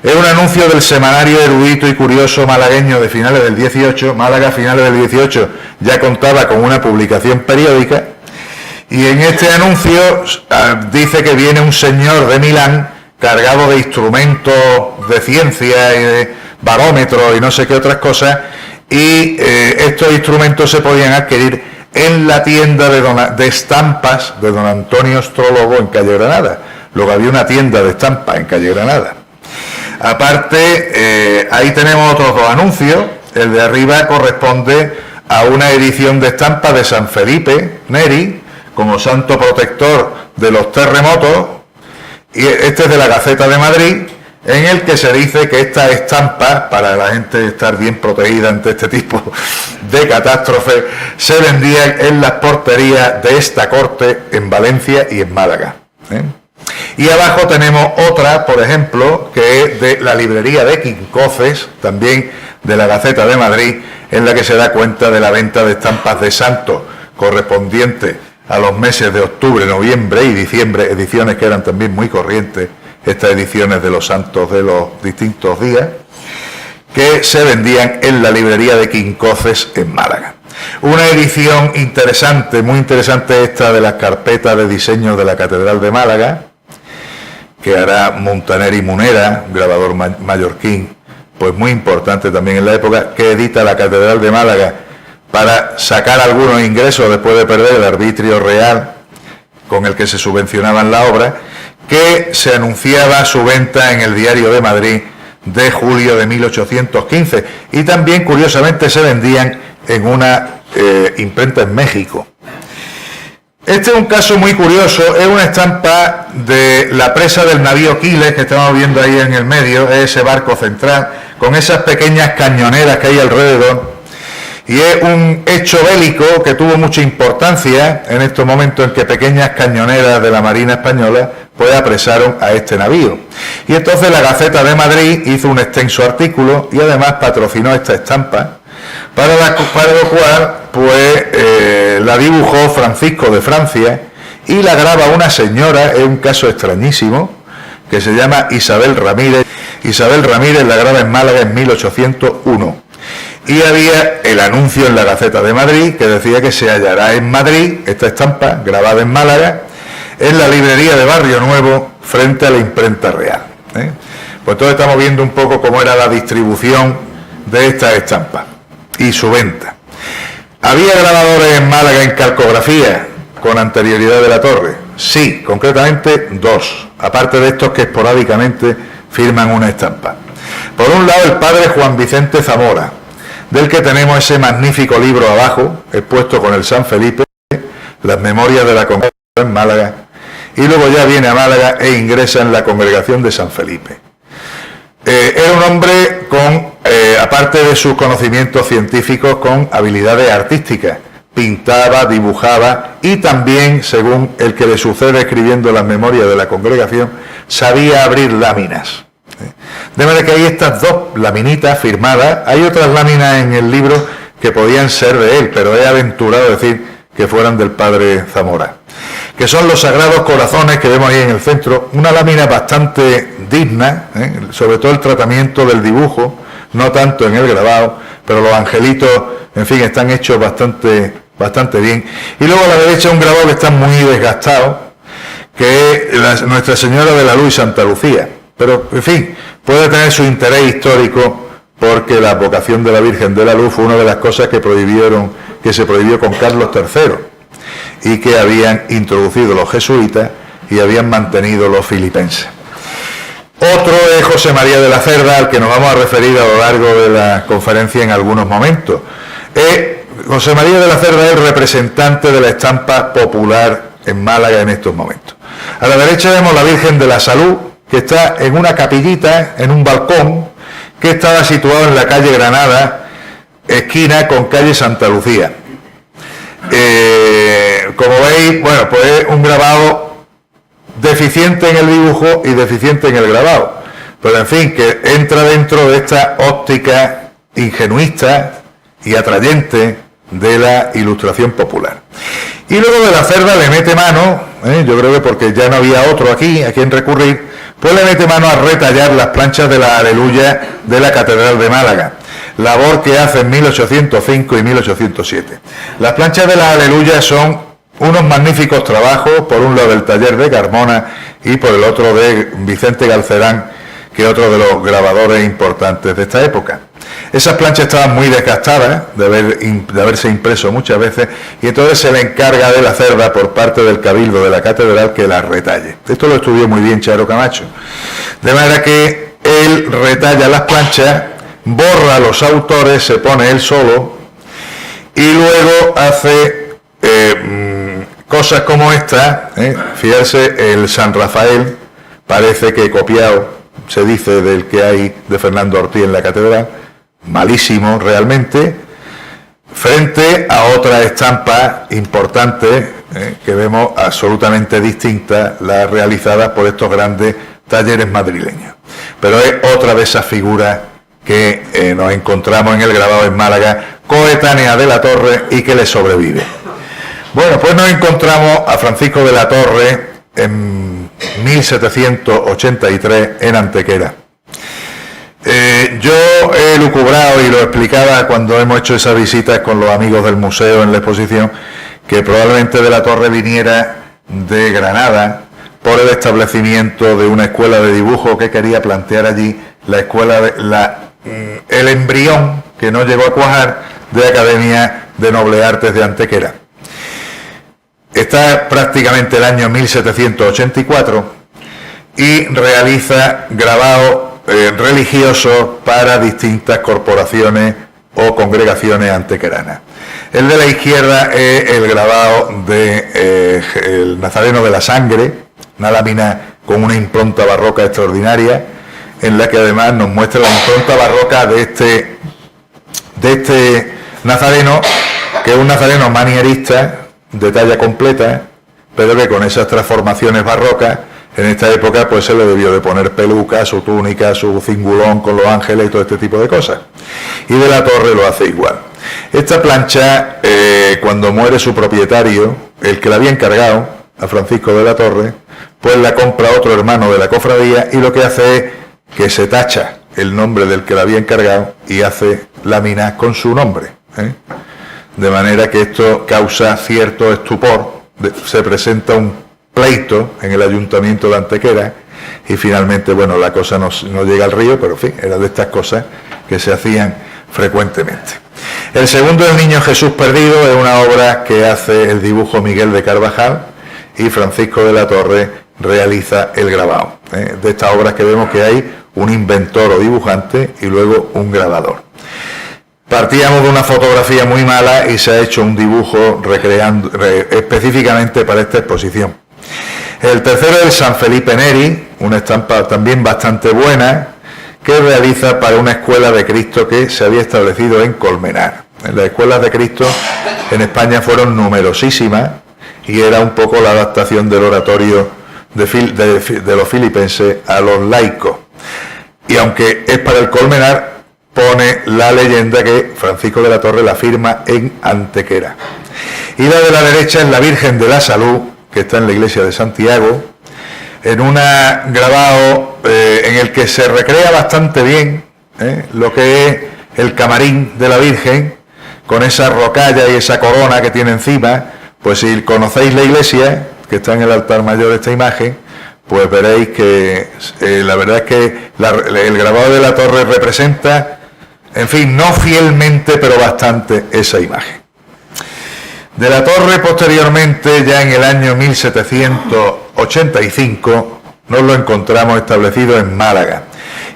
Es un anuncio del semanario erudito y curioso malagueño de finales del 18. Málaga, a finales del 18, ya contaba con una publicación periódica. Y en este anuncio dice que viene un señor de Milán cargado de instrumentos de ciencia y de barómetros y no sé qué otras cosas, y estos instrumentos se podían adquirir en la tienda de estampas de don Antonio Estrólogo en calle Granada. Luego había una tienda de estampas en calle Granada. Aparte, ahí tenemos otros 2 anuncios. El de arriba corresponde a una edición de estampas de San Felipe Neri como santo protector de los terremotos, y este es de la Gaceta de Madrid, en el que se dice que estas estampas, para la gente estar bien protegida ante este tipo de catástrofes, se vendían en las porterías de esta corte en Valencia y en Málaga. Y abajo tenemos otra, por ejemplo, que es de la librería de Quincoces, también de la Gaceta de Madrid, en la que se da cuenta de la venta de estampas de santos correspondiente a los meses de octubre, noviembre y diciembre, ediciones que eran también muy corrientes, estas ediciones de los santos de los distintos días, que se vendían en la librería de Quincoces en Málaga. Una edición interesante, muy interesante, esta de las carpetas de diseño de la Catedral de Málaga, que hará Montaner y Munera, un grabador mallorquín, pues muy importante también en la época, que edita la Catedral de Málaga para sacar algunos ingresos después de perder el arbitrio real con el que se subvencionaban la obra, que se anunciaba su venta en el Diario de Madrid de julio de 1815, y también curiosamente se vendían en una imprenta en México. Este es un caso muy curioso, es una estampa de la presa del navío Quiles, que estamos viendo ahí en el medio, es ese barco central, con esas pequeñas cañoneras que hay alrededor, y es un hecho bélico que tuvo mucha importancia en estos momentos en que pequeñas cañoneras de la Marina Española pues apresaron a este navío. Y entonces la Gaceta de Madrid hizo un extenso artículo y además patrocinó esta estampa, para lo cual pues la dibujó Francisco de Francia y la graba una señora, es un caso extrañísimo, que se llama Isabel Ramírez. Isabel Ramírez la graba en Málaga en 1801. Y había el anuncio en la Gaceta de Madrid que decía que se hallará en Madrid, esta estampa grabada en Málaga, en la librería de Barrio Nuevo, frente a la imprenta real. Pues todos estamos viendo un poco cómo era la distribución de estas estampas y su venta. ¿Había grabadores en Málaga en calcografía con anterioridad de la torre? Sí, concretamente 2, aparte de estos que esporádicamente firman una estampa. Por un lado, el padre Juan Vicente Zamora, del que tenemos ese magnífico libro abajo, expuesto con el San Felipe, las memorias de la congregación en Málaga, y luego ya viene a Málaga e ingresa en la congregación de San Felipe. Era un hombre con, aparte de sus conocimientos científicos, con habilidades artísticas. Pintaba, dibujaba y también, según el que le sucede escribiendo las memorias de la congregación, sabía abrir láminas. De manera que hay estas 2 laminitas firmadas. Hay otras láminas en el libro que podían ser de él, pero he aventurado a decir que fueran del padre Zamora, que son los Sagrados Corazones que vemos ahí en el centro. Una lámina bastante digna, sobre todo el tratamiento del dibujo, no tanto en el grabado, pero los angelitos, en fin, están hechos bastante bien. Y luego a la derecha un grabado que está muy desgastado, que es Nuestra Señora de la Luz y Santa Lucía. Pero, en fin, puede tener su interés histórico, porque la advocación de la Virgen de la Luz fue una de las cosas que se prohibió con Carlos III y que habían introducido los jesuitas y habían mantenido los filipenses. Otro es José María de la Cerda, al que nos vamos a referir a lo largo de la conferencia en algunos momentos. José María de la Cerda es el representante de la estampa popular en Málaga en estos momentos. A la derecha vemos la Virgen de la Salud, que está en una capillita, en un balcón, que estaba situado en la calle Granada, esquina con calle Santa Lucía. Como veis, bueno, pues es un grabado deficiente en el dibujo y deficiente en el grabado, pero en fin, que entra dentro de esta óptica ingenuista y atrayente de la ilustración popular. Y luego de la Cerda le mete mano, yo creo que porque ya no había otro aquí a quien recurrir, pues le mete mano a retallar las planchas de la Aleluya de la Catedral de Málaga, labor que hace en 1805 y 1807. Las planchas de la Aleluya son unos magníficos trabajos, por un lado del taller de Carmona y por el otro de Vicente Galcerán, que es otro de los grabadores importantes de esta época. Esas planchas estaban muy desgastadas de haberse impreso muchas veces, y entonces se le encarga de la Cerda por parte del Cabildo de la Catedral que las retalle. Esto lo estudió muy bien Charo Camacho. De manera que él retalla las planchas, borra los autores, se pone él solo y luego hace cosas como esta. Fíjense, el San Rafael parece que copiado, se dice, del que hay de Fernando Ortiz en la catedral, malísimo realmente, frente a otra estampa importante que vemos absolutamente distintas las realizadas por estos grandes talleres madrileños. Pero es otra de esas figuras que nos encontramos en el grabado en Málaga, coetánea de la Torre y que le sobrevive. Bueno, pues nos encontramos a Francisco de la Torre en 1783 en Antequera. Yo he lucubrado y lo explicaba cuando hemos hecho esas visitas con los amigos del museo en la exposición, que probablemente de la Torre viniera de Granada por el establecimiento de una escuela de dibujo que quería plantear allí, la escuela el embrión que no llegó a cuajar de Academia de Nobles Artes de Antequera. Está prácticamente el año 1784 y realiza grabados religiosos para distintas corporaciones o congregaciones antequeranas. El de la izquierda es el grabado de el Nazareno de la Sangre, una lámina con una impronta barroca extraordinaria, en la que además nos muestra la impronta barroca de este Nazareno, que es un Nazareno manierista de talla completa, pero que con esas transformaciones barrocas en esta época pues se le debió de poner peluca, su túnica, su cingulón con los ángeles y todo este tipo de cosas. Y de la Torre lo hace igual. Esta plancha, cuando muere su propietario, el que la había encargado, a Francisco de la Torre, pues la compra otro hermano de la cofradía y lo que hace es que se tacha el nombre del que la había encargado y hace láminas con su nombre. De manera que esto causa cierto estupor, se presenta un pleito en el Ayuntamiento de Antequera y finalmente, bueno, la cosa no llega al río, pero en fin, era de estas cosas que se hacían frecuentemente. El segundo, El Niño Jesús Perdido, es una obra que hace el dibujo Miguel de Carvajal y Francisco de la Torre realiza el grabado. De estas obras que vemos que hay un inventor o dibujante y luego un grabador. Partíamos de una fotografía muy mala y se ha hecho un dibujo específicamente para esta exposición. El tercero es San Felipe Neri, una estampa también bastante buena, que realiza para una escuela de Cristo que se había establecido en Colmenar. Las escuelas de Cristo en España fueron numerosísimas y era un poco la adaptación del oratorio de los filipenses a los laicos. Y aunque es para el Colmenar, pone la leyenda que Francisco de la Torre la firma en Antequera. Y la de la derecha es la Virgen de la Salud, que está en la iglesia de Santiago, en un grabado en el que se recrea bastante bien lo que es el camarín de la Virgen, con esa rocalla y esa corona que tiene encima. Pues si conocéis la iglesia, que está en el altar mayor de esta imagen, pues veréis que la verdad es que el grabado de la Torre representa, en fin, no fielmente, pero bastante esa imagen. De la Torre, posteriormente, ya en el año 1785, nos lo encontramos establecido en Málaga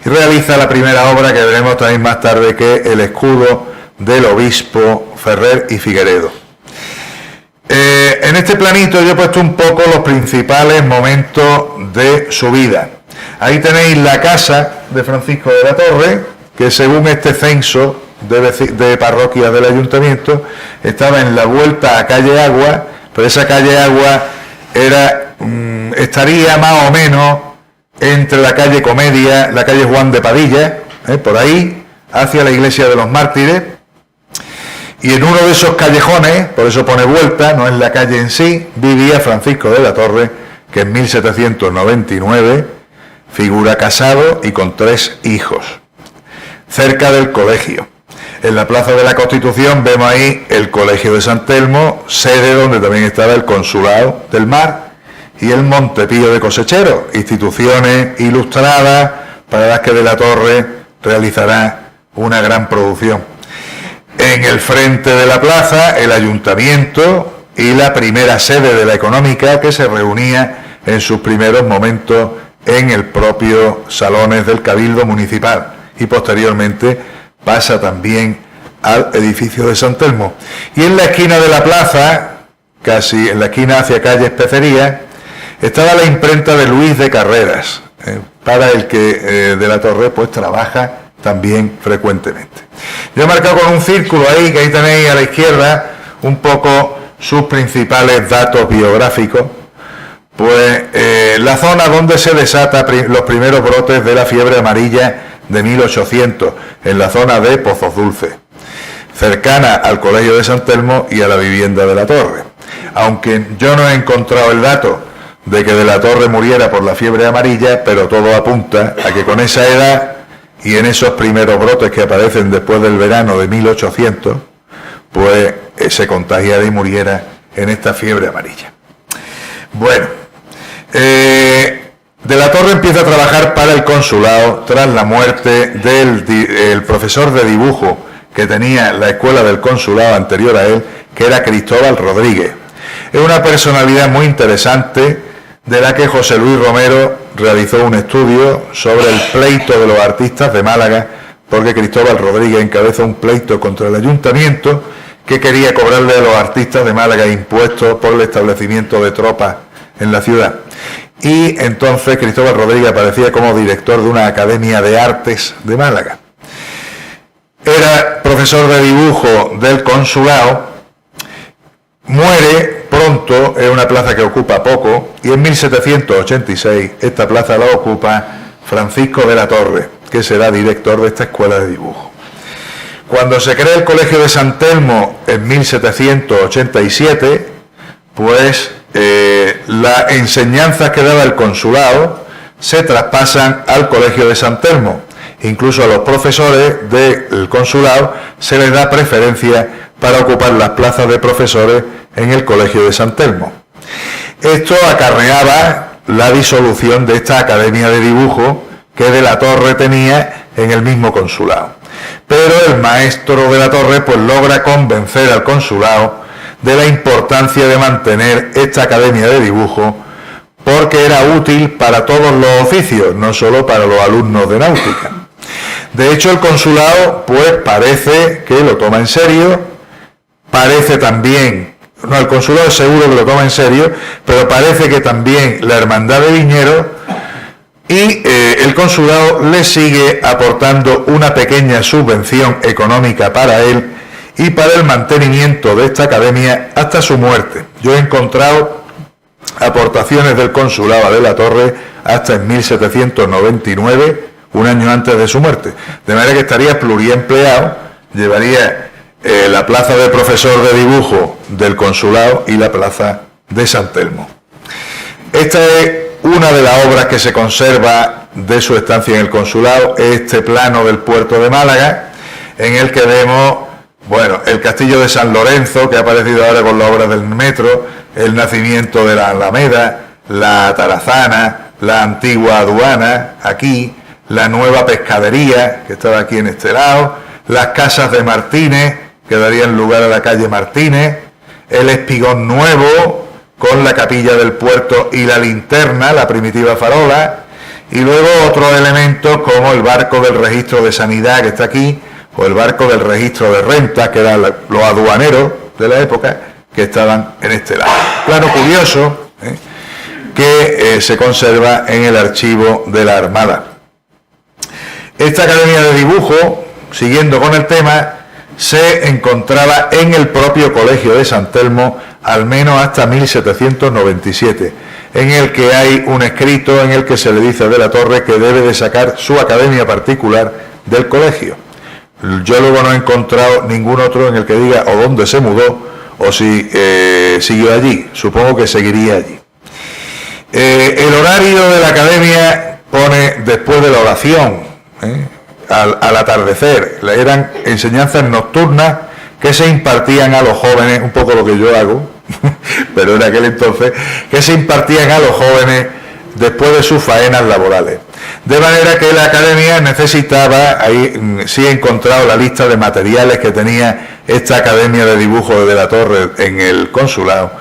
y realiza la primera obra que veremos también más tarde, que es el escudo del obispo Ferrer y Figueredo. En este planito yo he puesto un poco los principales momentos de su vida. Ahí tenéis la casa de Francisco de la Torre, que según este censo de parroquias del ayuntamiento estaba en la vuelta a calle Agua, pero esa calle Agua estaría más o menos entre la calle Comedia, la calle Juan de Padilla, por ahí, hacia la iglesia de los Mártires. Y en uno de esos callejones, por eso pone vuelta, no es la calle en sí, vivía Francisco de la Torre, que en 1799 figura casado y con 3 hijos, cerca del colegio. En la Plaza de la Constitución vemos ahí el Colegio de San Telmo, sede donde también estaba el Consulado del Mar, y el Montepío de Cosecheros, instituciones ilustradas para las que de la Torre realizará una gran producción. En el frente de la plaza, el ayuntamiento y la primera sede de la Económica, que se reunía en sus primeros momentos en el propio salones del Cabildo Municipal, y posteriormente pasa también al edificio de San Telmo. Y en la esquina de la plaza, casi en la esquina hacia calle Especería, estaba la imprenta de Luis de Carreras, para el que de la Torre pues trabaja también frecuentemente. Yo he marcado con un círculo ahí, que ahí tenéis a la izquierda un poco sus principales datos biográficos, pues la zona donde se desata los primeros brotes de la fiebre amarilla de 1800, en la zona de Pozos Dulces, cercana al Colegio de San Telmo y a la vivienda de la Torre. Aunque yo no he encontrado el dato de que de la Torre muriera por la fiebre amarilla, pero todo apunta a que con esa edad y en esos primeros brotes que aparecen después del verano de 1800, pues se contagiara y muriera en esta fiebre amarilla. Bueno, de la Torre empieza a trabajar para el consulado tras la muerte del profesor de dibujo que tenía la escuela del consulado anterior a él, que era Cristóbal Rodríguez. Es una personalidad muy interesante de la que José Luis Romero realizó un estudio sobre el pleito de los artistas de Málaga, porque Cristóbal Rodríguez encabezó un pleito contra el ayuntamiento que quería cobrarle a los artistas de Málaga impuestos por el establecimiento de tropas en la ciudad. Y entonces Cristóbal Rodríguez aparecía como director de una academia de artes de Málaga. Era profesor de dibujo del consulado, muere pronto, es una plaza que ocupa poco, y en 1786 esta plaza la ocupa Francisco de la Torre, que será director de esta escuela de dibujo. Cuando se crea el Colegio de San Telmo en 1787, pues las enseñanzas que daba el consulado se traspasan al Colegio de San Telmo. Incluso a los profesores del consulado se les da preferencia para ocupar las plazas de profesores en el Colegio de San Telmo. Esto acarreaba la disolución de esta academia de dibujo que de la Torre tenía en el mismo consulado. Pero el maestro de la Torre pues logra convencer al consulado de la importancia de mantener esta academia de dibujo, porque era útil para todos los oficios, no solo para los alumnos de náutica. De hecho, el consulado pues parece que lo toma en serio, parece también, no, el consulado seguro que lo toma en serio, pero parece que también la Hermandad de Viñeros, y el consulado le sigue aportando una pequeña subvención económica para él y para el mantenimiento de esta academia hasta su muerte. Yo he encontrado aportaciones del consulado de la Torre hasta en 1799, un año antes de su muerte, de manera que estaría pluriempleado, llevaría la plaza de profesor de dibujo del consulado y la plaza de San Telmo. Esta es una de las obras que se conserva de su estancia en el consulado, este plano del puerto de Málaga, en el que vemos, bueno, el castillo de San Lorenzo, que ha aparecido ahora con la obra del metro, el nacimiento de la Alameda, la Tarazana, la antigua aduana, aquí, la nueva pescadería, que estaba aquí en este lado, las casas de Martínez, que darían lugar a la calle Martínez, el espigón nuevo, con la capilla del puerto y la linterna, la primitiva farola, y luego otros elementos como el barco del registro de sanidad, que está aquí, o el barco del registro de rentas, que eran los aduaneros de la época, que estaban en este lado. Plano curioso, que se conserva en el archivo de la Armada. Esta academia de dibujo, siguiendo con el tema, se encontraba en el propio Colegio de San Telmo, al menos hasta 1797, en el que hay un escrito en el que se le dice de la Torre que debe de sacar su academia particular del colegio. Yo luego no he encontrado ningún otro en el que diga o dónde se mudó o si siguió allí. Supongo que seguiría allí. El horario de la academia pone después de la oración, al atardecer. Eran enseñanzas nocturnas que se impartían a los jóvenes, un poco lo que yo hago, pero en aquel entonces, que se impartían a los jóvenes después de sus faenas laborales. De manera que la academia necesitaba, ahí sí he encontrado la lista de materiales que tenía esta academia de dibujo de la Torre en el consulado,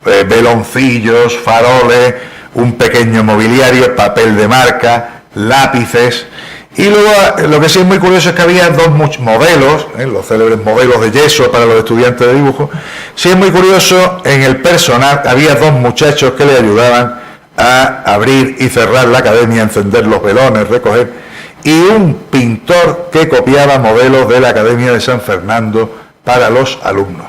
veloncillos, faroles, un pequeño mobiliario, papel de marca, lápices. Y luego lo que sí es muy curioso es que había dos modelos, los célebres modelos de yeso para los estudiantes de dibujo. Sí es muy curioso, en el personal había dos muchachos que le ayudaban a abrir y cerrar la academia, encender los velones, recoger, y un pintor que copiaba modelos de la Academia de San Fernando para los alumnos.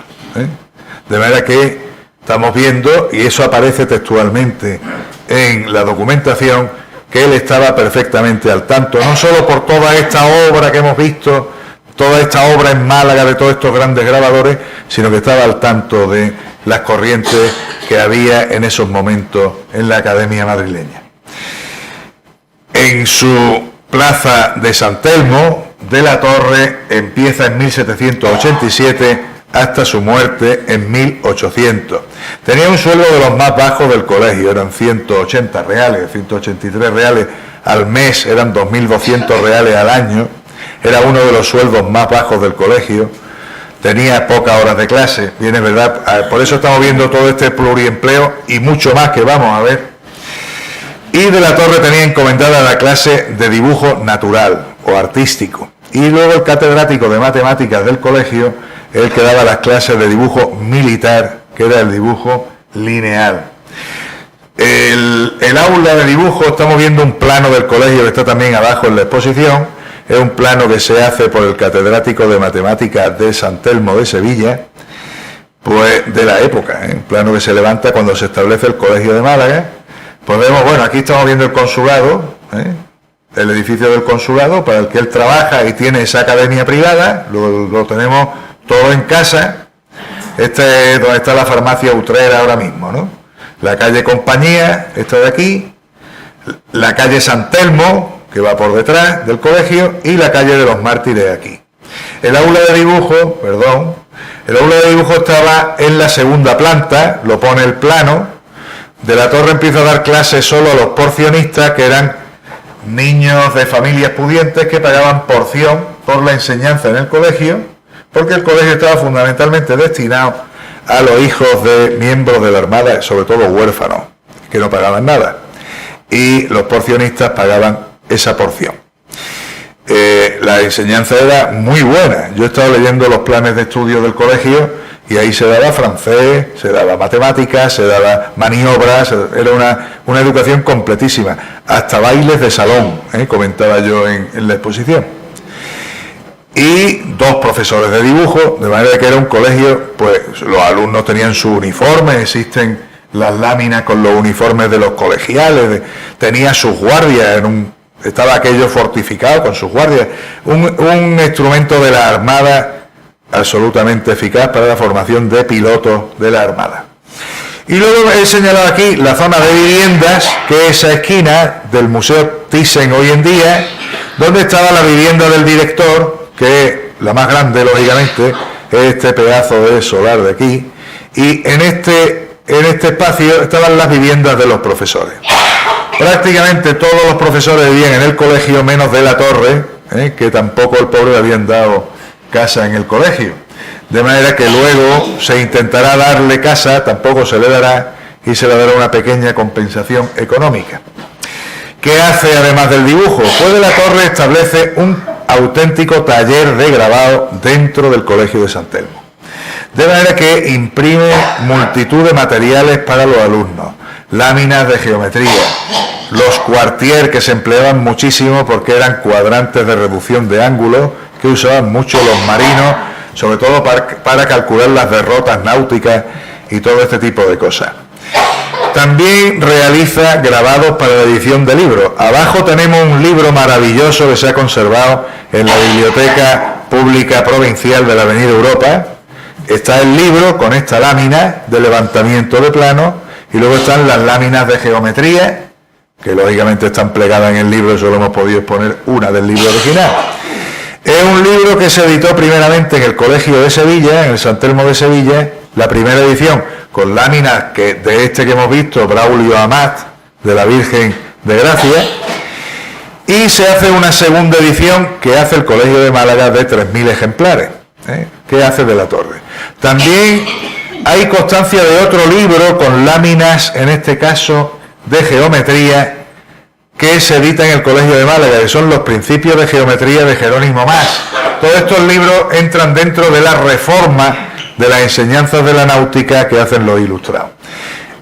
De De manera que estamos viendo, y eso aparece textualmente en la documentación, que él estaba perfectamente al tanto, no solo por toda esta obra que hemos visto, toda esta obra en Málaga de todos estos grandes grabadores, sino que estaba al tanto de las corrientes que había en esos momentos en la Academia madrileña. En su plaza de San Telmo de la Torre empieza en 1787 hasta su muerte en 1800. Tenía un sueldo de los más bajos del colegio, eran 180 reales, 183 reales al mes, eran 2.200 reales al año, era uno de los sueldos más bajos del colegio, tenía pocas horas de clase, bien es verdad, por eso estamos viendo todo este pluriempleo y mucho más que vamos a ver. Y de la Torre tenía encomendada la clase de dibujo natural o artístico, y luego el catedrático de matemáticas del colegio, el que daba las clases de dibujo militar, que era el dibujo lineal. El aula de dibujo, estamos viendo un plano del colegio que está también abajo en la exposición, es un plano que se hace por el catedrático de matemáticas de San Telmo de Sevilla, pues de la época, un plano que se levanta cuando se establece el colegio de Málaga. Pues vemos, bueno, aquí estamos viendo el consulado, el edificio del consulado para el que él trabaja y tiene esa academia privada, lo tenemos todo en casa. Este es donde está la farmacia Utrera ahora mismo, ¿no? La calle Compañía, esta de aquí, la calle San Telmo, que va por detrás del colegio, y la calle de los Mártires aquí. El aula de dibujo, el aula de dibujo estaba en la segunda planta, lo pone el plano. De la Torre empieza a dar clases solo a los porcionistas, que eran niños de familias pudientes que pagaban porción por la enseñanza en el colegio, porque el colegio estaba fundamentalmente destinado a los hijos de miembros de la Armada, sobre todo huérfanos, que no pagaban nada, y los porcionistas pagaban esa porción. La enseñanza era muy buena. Yo he estado leyendo los planes de estudio del colegio y ahí se daba francés, se daba matemáticas, se daba maniobras, era una educación completísima, hasta bailes de salón, comentaba yo en la exposición. Y 2 profesores de dibujo, de manera que era un colegio, pues los alumnos tenían su uniforme, existen las láminas con los uniformes de los colegiales, tenía sus guardias, estaba aquello fortificado con sus guardias, un instrumento de la Armada absolutamente eficaz para la formación de pilotos de la Armada. Y luego he señalado aquí la zona de viviendas, que es esa esquina del Museo Thyssen hoy en día, donde estaba la vivienda del director, que es la más grande, lógicamente, es este pedazo de solar de aquí, y en este espacio estaban las viviendas de los profesores. Prácticamente todos los profesores vivían en el colegio, menos de la Torre, que tampoco el pobre le habían dado casa en el colegio. De manera que luego se intentará darle casa, tampoco se le dará, y se le dará una pequeña compensación económica. ¿Qué hace además del dibujo? Pues de la Torre establece un auténtico taller de grabado dentro del colegio de San Telmo. De manera que imprime multitud de materiales para los alumnos, láminas de geometría, los quartier, que se empleaban muchísimo porque eran cuadrantes de reducción de ángulos que usaban mucho los marinos, sobre todo para calcular las derrotas náuticas y todo este tipo de cosas. También realiza grabados para la edición de libros. Abajo tenemos un libro maravilloso que se ha conservado en la Biblioteca Pública Provincial de la Avenida Europa. Está el libro con esta lámina de levantamiento de plano, y luego están las láminas de geometría, que lógicamente están plegadas en el libro, solo hemos podido exponer una del libro original. Es un libro que se editó primeramente en el Colegio de Sevilla, en el San Telmo de Sevilla, la primera edición, con láminas de este que hemos visto, Braulio Amat, de la Virgen de Gracia, y se hace una segunda edición que hace el Colegio de Málaga de 3.000 ejemplares, que hace de la Torre. También hay constancia de otro libro con láminas, en este caso de geometría, que se edita en el Colegio de Málaga, que son los Principios de Geometría de Jerónimo Mas. Todos estos libros entran dentro de la reforma de las enseñanzas de la náutica que hacen los ilustrados.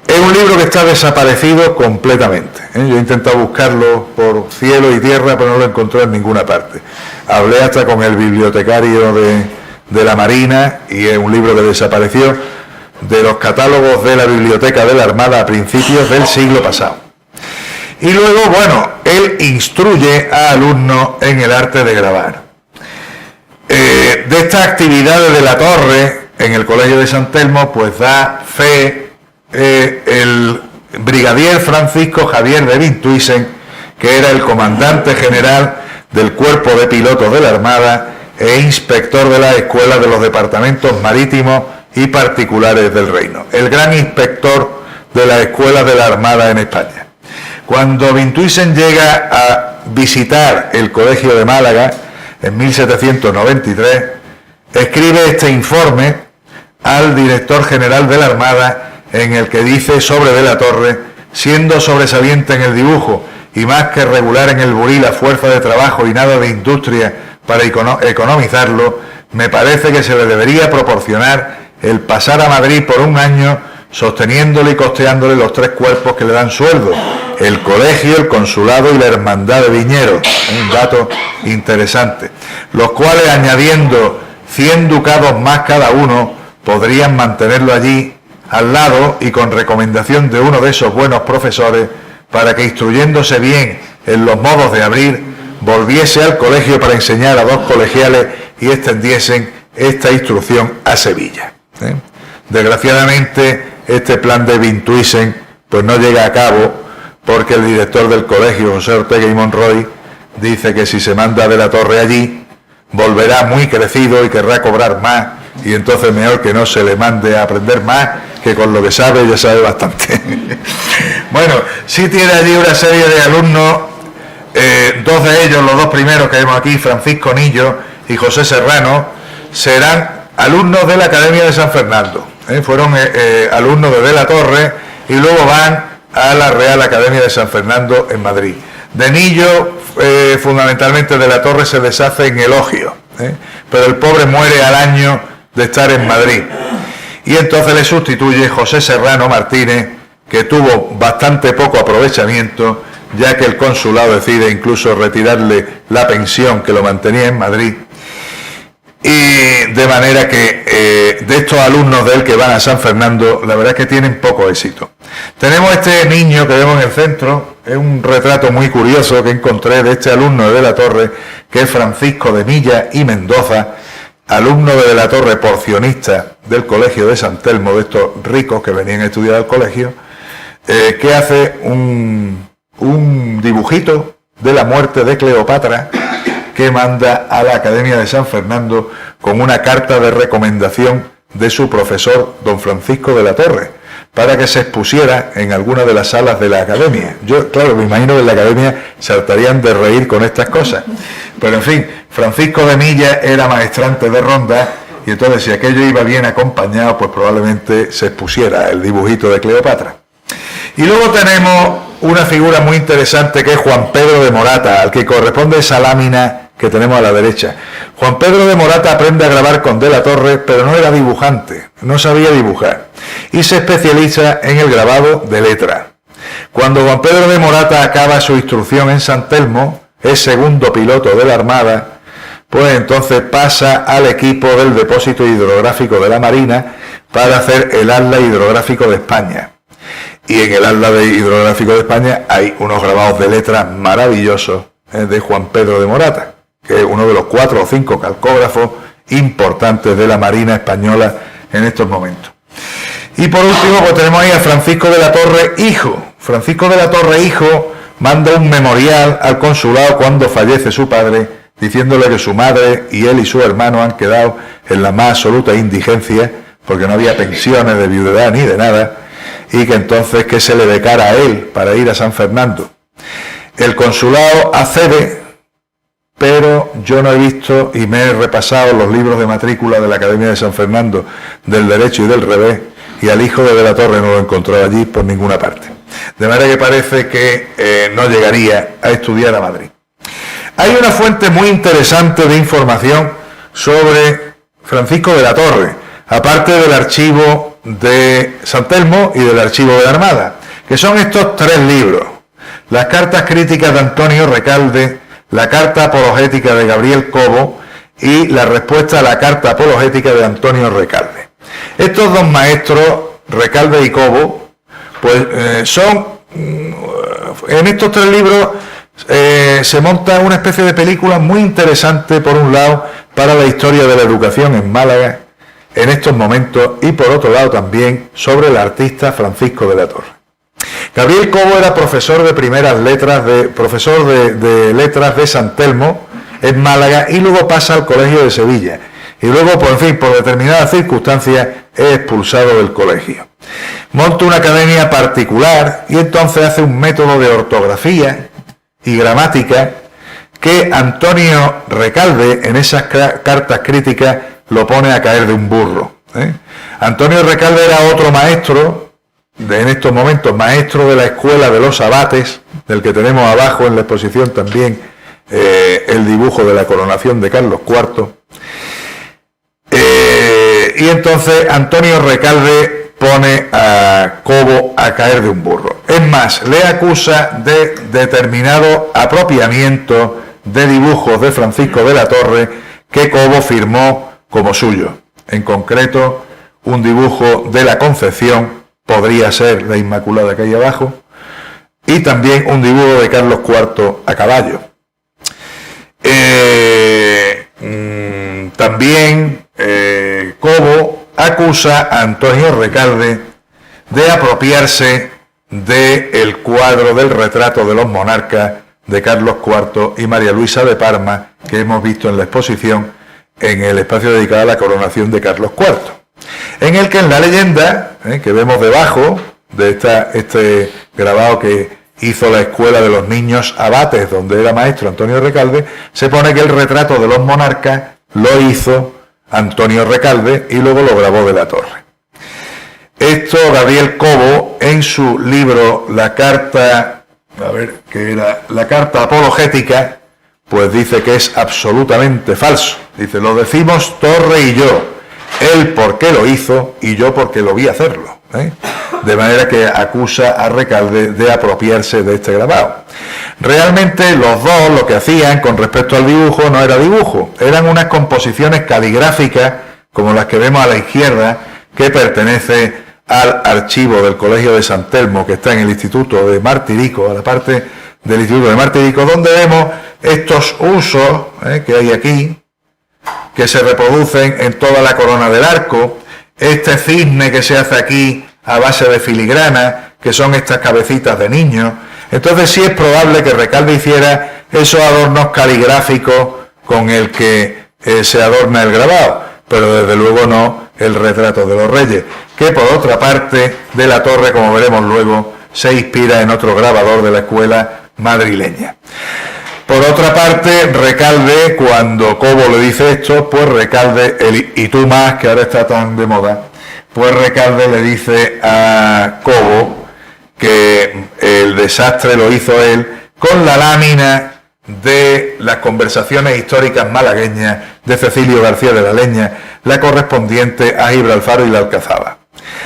Es un libro que está desaparecido completamente. Yo he intentado buscarlo por cielo y tierra, pero no lo encontré en ninguna parte. Hablé hasta con el bibliotecario de la Marina, y es un libro que desapareció de los catálogos de la Biblioteca de la Armada a principios del siglo pasado. Y luego, bueno, él instruye a alumnos en el arte de grabar. De estas actividades de la Torre en el Colegio de San Telmo, pues da fe el brigadier Francisco Javier de Vintuisen, que era el comandante general del Cuerpo de Pilotos de la Armada e inspector de las escuelas de los departamentos marítimos y particulares del Reino, el gran inspector de las escuelas de la Armada en España. Cuando Vintuisen llega a visitar el Colegio de Málaga en 1793, escribe este informe al director general de la Armada, en el que dice sobre De la Torre: siendo sobresaliente en el dibujo y más que regular en el buril a fuerza de trabajo y nada de industria para economizarlo, me parece que se le debería proporcionar el pasar a Madrid por un año sosteniéndole y costeándole los 3 cuerpos que le dan sueldo: el colegio, el consulado y la hermandad de viñeros. Un dato interesante. Los cuales, añadiendo 100 ducados más cada uno, podrían mantenerlo allí al lado y con recomendación de uno de esos buenos profesores, para que, instruyéndose bien en los modos de abrir, volviese al colegio para enseñar a 2 colegiales y extendiesen esta instrucción a Sevilla. Desgraciadamente, este plan de Vintuisen pues no llega a cabo, porque el director del colegio, José Ortega y Monroy, dice que si se manda De la Torre allí, volverá muy crecido y querrá cobrar más, y entonces mejor que no se le mande a aprender más, que con lo que sabe ya sabe bastante. Bueno, sí tiene allí una serie de alumnos, 2 de ellos, los 2 primeros que vemos aquí, Francisco Nillo y José Serrano, serán alumnos de la Academia de San Fernando. Fueron alumnos de La Torre y luego van a la Real Academia de San Fernando en Madrid. De Nillo, fundamentalmente De la Torre se deshace en elogio, pero el pobre muere al año de estar en Madrid. Y entonces le sustituye José Serrano Martínez, que tuvo bastante poco aprovechamiento, ya que el consulado decide incluso retirarle la pensión que lo mantenía en Madrid. Y de manera que de estos alumnos de él que van a San Fernando, la verdad es que tienen poco éxito. Tenemos este niño que vemos en el centro, es un retrato muy curioso que encontré de este alumno de La Torre, que es Francisco de Milla y Mendoza, alumno de La Torre, porcionista del Colegio de San Telmo, de estos ricos que venían a estudiar al colegio, que hace un dibujito de la muerte de Cleopatra, que manda a la Academia de San Fernando con una carta de recomendación de su profesor, don Francisco de la Torre, para que se expusiera en alguna de las salas de la Academia. Yo, claro, me imagino que en la Academia saltarían de reír con estas cosas. Pero, en fin, Francisco de Milla era maestrante de ronda, y entonces, si aquello iba bien acompañado, pues probablemente se expusiera el dibujito de Cleopatra. Y luego tenemos una figura muy interesante, que es Juan Pedro de Morata, al que corresponde esa lámina que tenemos a la derecha. Juan Pedro de Morata aprende a grabar con De la Torre, pero no era dibujante, no sabía dibujar, y se especializa en el grabado de letra. Cuando Juan Pedro de Morata acaba su instrucción en San Telmo, es segundo piloto de la Armada, pues entonces pasa al equipo del Depósito Hidrográfico de la Marina para hacer el Atlas Hidrográfico de España. Y en el Atlas Hidrográfico de España hay unos grabados de letra maravillosos de Juan Pedro de Morata, que es uno de los 4 o 5 calcógrafos importantes de la Marina española en estos momentos. Y por último, pues tenemos ahí a Francisco de la Torre, hijo. Francisco de la Torre, hijo, manda un memorial al consulado cuando fallece su padre, diciéndole que su madre y él y su hermano han quedado en la más absoluta indigencia, porque no había pensiones de viudedad ni de nada, y que entonces que se le becara a él para ir a San Fernando. El consulado accede, pero yo no he visto, y me he repasado los libros de matrícula de la Academia de San Fernando, del derecho y del revés, y al hijo de la Torre no lo encontró allí por ninguna parte. De manera que parece que no llegaría a estudiar a Madrid. Hay una fuente muy interesante de información sobre Francisco de la Torre, aparte del archivo de San Telmo y del archivo de la Armada, que son estos 3 libros: las cartas críticas de Antonio Recalde, la carta apologética de Gabriel Cobo y la respuesta a la carta apologética de Antonio Recalde. Estos dos maestros, Recalde y Cobo, pues son, en estos tres libros se monta una especie de película muy interesante, por un lado, para la historia de la educación en Málaga en estos momentos, y por otro lado también sobre el artista Francisco de la Torre. Gabriel Cobo era profesor de primeras letras, profesor de letras de San Telmo en Málaga, y luego pasa al Colegio de Sevilla, y luego, por fin, por determinadas circunstancias, es expulsado del colegio. Monta una academia particular y entonces hace un método de ortografía y gramática que Antonio Recalde, en esas cartas críticas, lo pone a caer de un burro. Antonio Recalde era otro maestro, en estos momentos maestro de la Escuela de los Abates, del que tenemos abajo en la exposición también el dibujo de la coronación de Carlos IV. Y entonces Antonio Recalde pone a Cobo a caer de un burro. Es más, le acusa de determinado apropiamiento de dibujos de Francisco de la Torre que Cobo firmó como suyo. En concreto, un dibujo de la Concepción, podría ser la Inmaculada que hay abajo, y también un dibujo de Carlos IV a caballo. También Cobo acusa a Antonio Recalde de apropiarse del cuadro del retrato de los monarcas de Carlos IV y María Luisa de Parma, que hemos visto en la exposición en el espacio dedicado a la coronación de Carlos IV, en el que en la leyenda que vemos debajo de este grabado que hizo la Escuela de los Niños Abates, donde era maestro Antonio Recalde, se pone que el retrato de los monarcas lo hizo Antonio Recalde y luego lo grabó de la Torre. Esto Gabriel Cobo, en su libro La Carta Apologética, pues dice que es absolutamente falso. Dice, lo decimos Torre y yo, él porque lo hizo y yo porque lo vi hacerlo. De manera que acusa a Recalde de apropiarse de este grabado. Realmente los dos lo que hacían con respecto al dibujo no era dibujo, eran unas composiciones caligráficas como las que vemos a la izquierda, que pertenece al archivo del Colegio de San Telmo, que está en el Instituto de Martirico, a la parte del Instituto de Martirico, donde vemos estos usos que hay aquí, que se reproducen en toda la corona del arco, este cisne que se hace aquí a base de filigrana, que son estas cabecitas de niños. Entonces sí es probable que Recalde hiciera esos adornos caligráficos con el que se adorna el grabado, pero desde luego no el retrato de los reyes, que por otra parte de la Torre, como veremos luego, se inspira en otro grabador de la escuela madrileña. Por otra parte, Recalde, cuando Cobo le dice esto, pues Recalde, y tú más, que ahora está tan de moda, pues Recalde le dice a Cobo que el desastre lo hizo él con la lámina de las conversaciones históricas malagueñas de Cecilio García de la Leña, la correspondiente a Gibralfaro y la Alcazaba.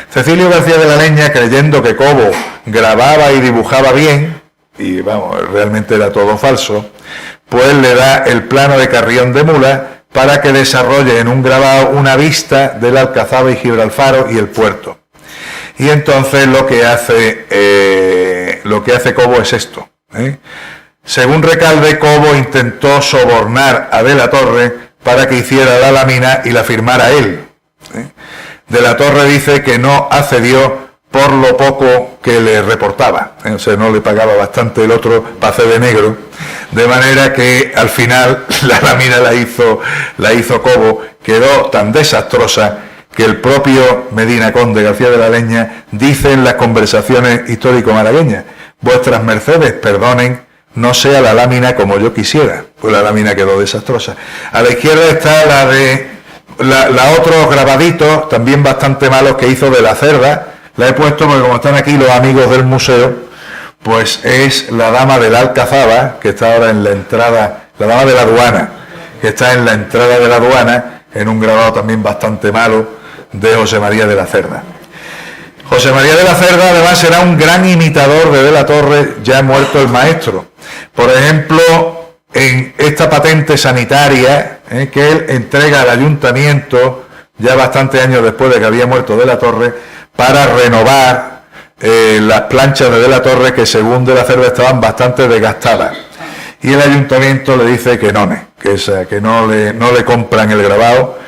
Cecilio García de la Leña, creyendo que Cobo grababa y dibujaba bien, y vamos, realmente era todo falso, pues le da el plano de Carrión de Mula para que desarrolle en un grabado una vista de la Alcazaba y Gibralfaro y el puerto. Y entonces lo que hace Cobo es esto. Según Recalde, Cobo intentó sobornar a De la Torre para que hiciera la lámina y la firmara él. De la Torre dice que no accedió por lo poco que le reportaba. O sea, no le pagaba bastante el otro para hacer de negro. De manera que al final la lámina la hizo Cobo, quedó tan desastrosa que el propio Medina Conde García de la Leña dice en las conversaciones histórico-malagueñas: vuestras mercedes perdonen, no sea la lámina como yo quisiera. Pues la lámina quedó desastrosa. A la izquierda está la de otros grabaditos, también bastante malos, que hizo de la Cerda. La he puesto porque como están aquí los amigos del museo, pues es la dama de la Alcazaba, que está ahora en la entrada, la dama de la aduana, que está en la entrada de la aduana, en un grabado también bastante malo de José María de la Cerda. José María de la Cerda además era un gran imitador de la Torre, ya muerto el maestro. Por ejemplo, en esta patente sanitaria que él entrega al ayuntamiento ya bastantes años después de que había muerto De la Torre, para renovar las planchas de la Torre, que según De la Cerda estaban bastante desgastadas. Y el ayuntamiento le dice que no le compran el grabado,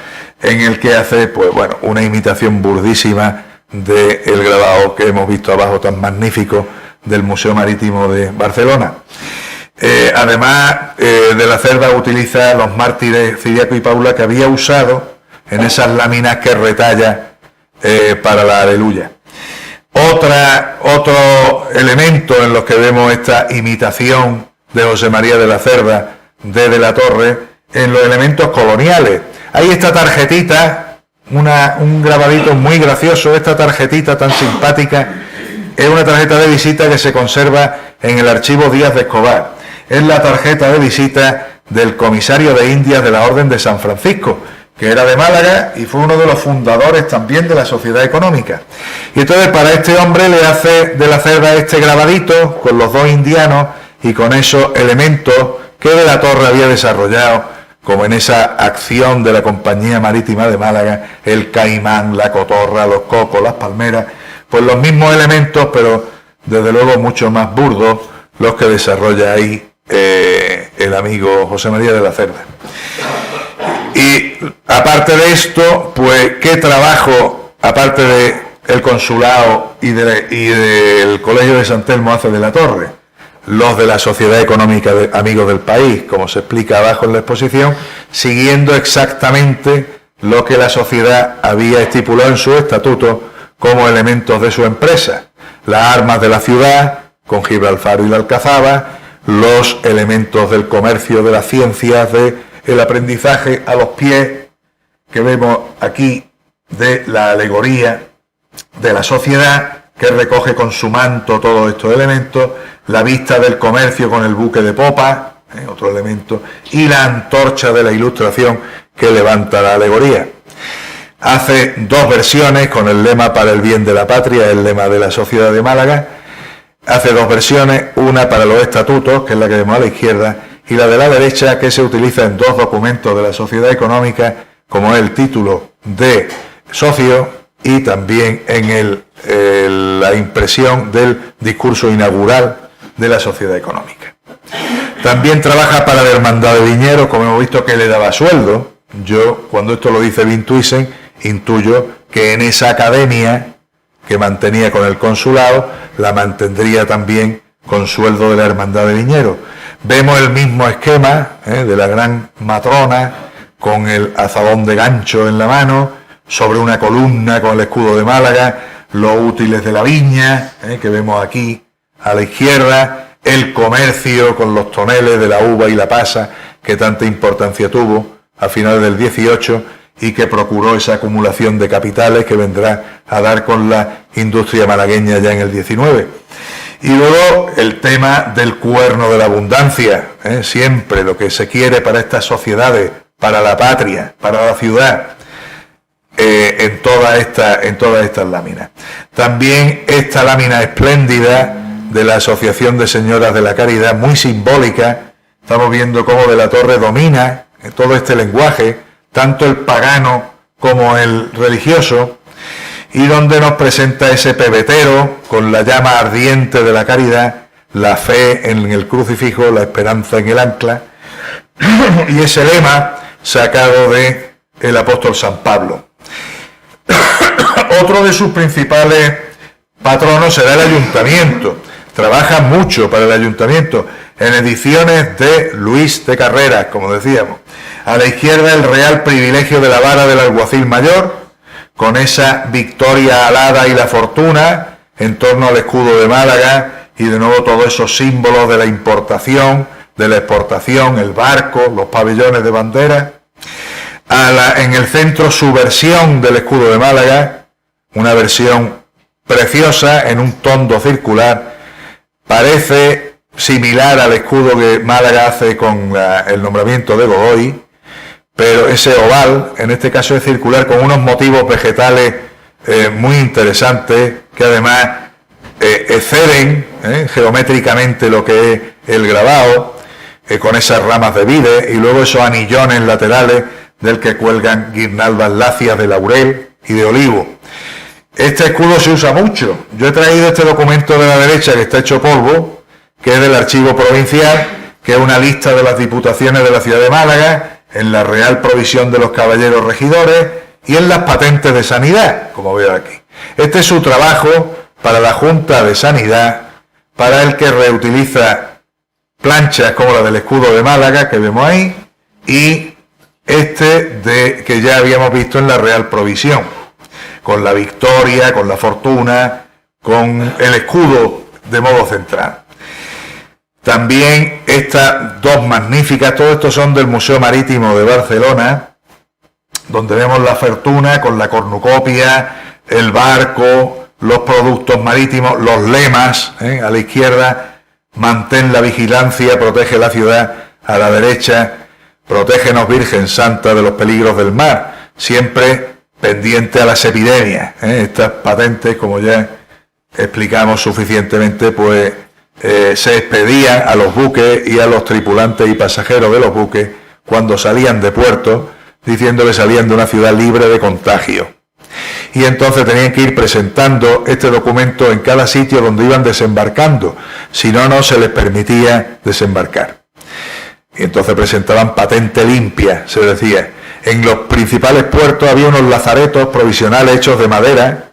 en el que hace, pues bueno, una imitación burdísima del grabado que hemos visto abajo, tan magnífico, del Museo Marítimo de Barcelona. Además, De la Cerda utiliza los mártires Ciriaco y Paula que había usado en esas láminas que retalla para la Aleluya. Otro elemento en los que vemos esta imitación de José María de la Cerda de la Torre, en los elementos coloniales. Hay esta tarjetita, un grabadito muy gracioso, esta tarjetita tan simpática, es una tarjeta de visita que se conserva en el archivo Díaz de Escobar. Es la tarjeta de visita del comisario de Indias de la Orden de San Francisco, que era de Málaga y fue uno de los fundadores también de la Sociedad Económica. Y entonces para este hombre le hace De la Cerda este grabadito con los dos indianos y con esos elementos que De la Torre había desarrollado, como en esa acción de la Compañía Marítima de Málaga, el caimán, la cotorra, los cocos, las palmeras, pues los mismos elementos, pero desde luego mucho más burdos, los que desarrolla ahí el amigo José María de la Cerda. Y aparte de esto, pues qué trabajo, aparte del consulado y del Colegio de San Telmo, hace De la Torre. Los de la Sociedad Económica de Amigos del País, como se explica abajo en la exposición, siguiendo exactamente lo que la sociedad había estipulado en su estatuto como elementos de su empresa: las armas de la ciudad, con Gibraltar y la Alcazaba, los elementos del comercio, de las ciencias, del aprendizaje a los pies, que vemos aquí, de la alegoría de la sociedad, que recoge con su manto todos estos elementos, la vista del comercio con el buque de popa, otro elemento, y la antorcha de la Ilustración que levanta la alegoría. Hace dos versiones con el lema para el bien de la patria, el lema de la Sociedad de Málaga. Hace dos versiones, una para los estatutos, que es la que vemos a la izquierda, y la de la derecha, que se utiliza en dos documentos de la Sociedad Económica, como es el título de socio y también en la impresión del discurso inaugural de la Sociedad Económica. También trabaja para la Hermandad de Viñeros, como hemos visto que le daba sueldo. Yo, cuando esto lo dice Vintuisen, intuyo que en esa academia que mantenía con el consulado, la mantendría también con sueldo de la Hermandad de Viñeros. Vemos el mismo esquema de la gran matrona, con el azadón de gancho en la mano, sobre una columna con el escudo de Málaga, los útiles de la viña, que vemos aquí a la izquierda, el comercio con los toneles de la uva y la pasa, que tanta importancia tuvo a finales del 18 y que procuró esa acumulación de capitales que vendrá a dar con la industria malagueña ya en el 19. Y luego el tema del cuerno de la abundancia, siempre lo que se quiere para estas sociedades, para la patria, para la ciudad, en todas estas láminas. También esta lámina espléndida de la Asociación de Señoras de la Caridad, muy simbólica. Estamos viendo cómo De la Torre domina todo este lenguaje, tanto el pagano como el religioso, y donde nos presenta ese pebetero con la llama ardiente de la caridad, la fe en el crucifijo, la esperanza en el ancla, y ese lema sacado de el apóstol San Pablo. Otro de sus principales patronos será el ayuntamiento. Trabaja mucho para el ayuntamiento, en ediciones de Luis de Carreras, como decíamos. A la izquierda, el real privilegio de la vara del alguacil mayor, con esa victoria alada y la fortuna en torno al escudo de Málaga, y de nuevo todos esos símbolos de la importación, de la exportación, el barco, los pabellones de bandera. En el centro, su versión del escudo de Málaga, una versión preciosa en un tondo circular. Parece similar al escudo que Málaga hace con el nombramiento de Godoy, pero ese oval, en este caso es circular, con unos motivos vegetales muy interesantes, que además exceden geométricamente lo que es el grabado, con esas ramas de vide, y luego esos anillones laterales del que cuelgan guirnaldas lacias de laurel y de olivo. Este escudo se usa mucho. Yo he traído este documento de la derecha que está hecho polvo, que es del Archivo Provincial, que es una lista de las diputaciones de la ciudad de Málaga, en la Real Provisión de los Caballeros Regidores y en las patentes de sanidad, como veo aquí. Este es su trabajo para la Junta de Sanidad, para el que reutiliza planchas como la del escudo de Málaga, que vemos ahí, y que ya habíamos visto en la Real Provisión, con la victoria, con la fortuna, con el escudo de modo central. También estas dos magníficas, todo esto son del Museo Marítimo de Barcelona, donde vemos la fortuna con la cornucopia, el barco, los productos marítimos, los lemas, a la izquierda, mantén la vigilancia, protege la ciudad, a la derecha, protégenos Virgen Santa de los peligros del mar, siempre pendiente a las epidemias. Estas patentes, como ya explicamos suficientemente, pues se expedían a los buques y a los tripulantes y pasajeros de los buques cuando salían de puerto, diciendo que salían de una ciudad libre de contagio. Y entonces tenían que ir presentando este documento en cada sitio donde iban desembarcando, si no, no se les permitía desembarcar. Y entonces presentaban patente limpia, se decía. En los principales puertos había unos lazaretos provisionales hechos de madera,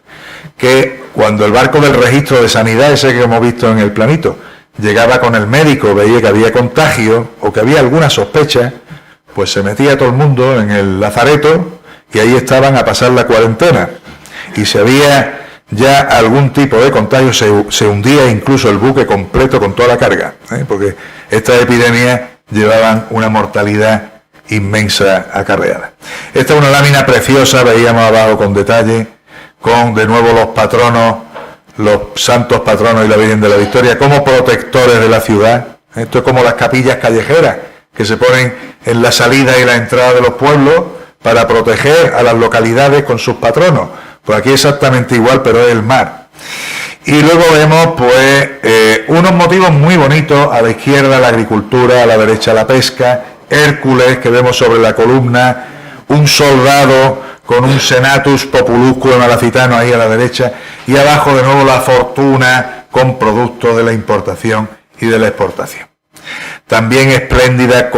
que cuando el barco del registro de sanidad, ese que hemos visto en el planito, llegaba con el médico, veía que había contagio o que había alguna sospecha, pues se metía todo el mundo en el lazareto y ahí estaban a pasar la cuarentena. Y si había ya algún tipo de contagio, se hundía incluso el buque completo con toda la carga, porque estas epidemias llevaban una mortalidad inmensa acarreada. Esta es una lámina preciosa, veíamos abajo con detalle, con de nuevo los patronos, los santos patronos y la Virgen de la Victoria como protectores de la ciudad. Esto es como las capillas callejeras que se ponen en la salida y la entrada de los pueblos para proteger a las localidades con sus patronos. Pues aquí exactamente igual, pero es el mar. Y luego vemos pues unos motivos muy bonitos, a la izquierda la agricultura, a la derecha la pesca, Hércules que vemos sobre la columna, un soldado con un senatus populusculum malacitano ahí a la derecha, y abajo de nuevo la fortuna con productos de la importación y de la exportación. También espléndida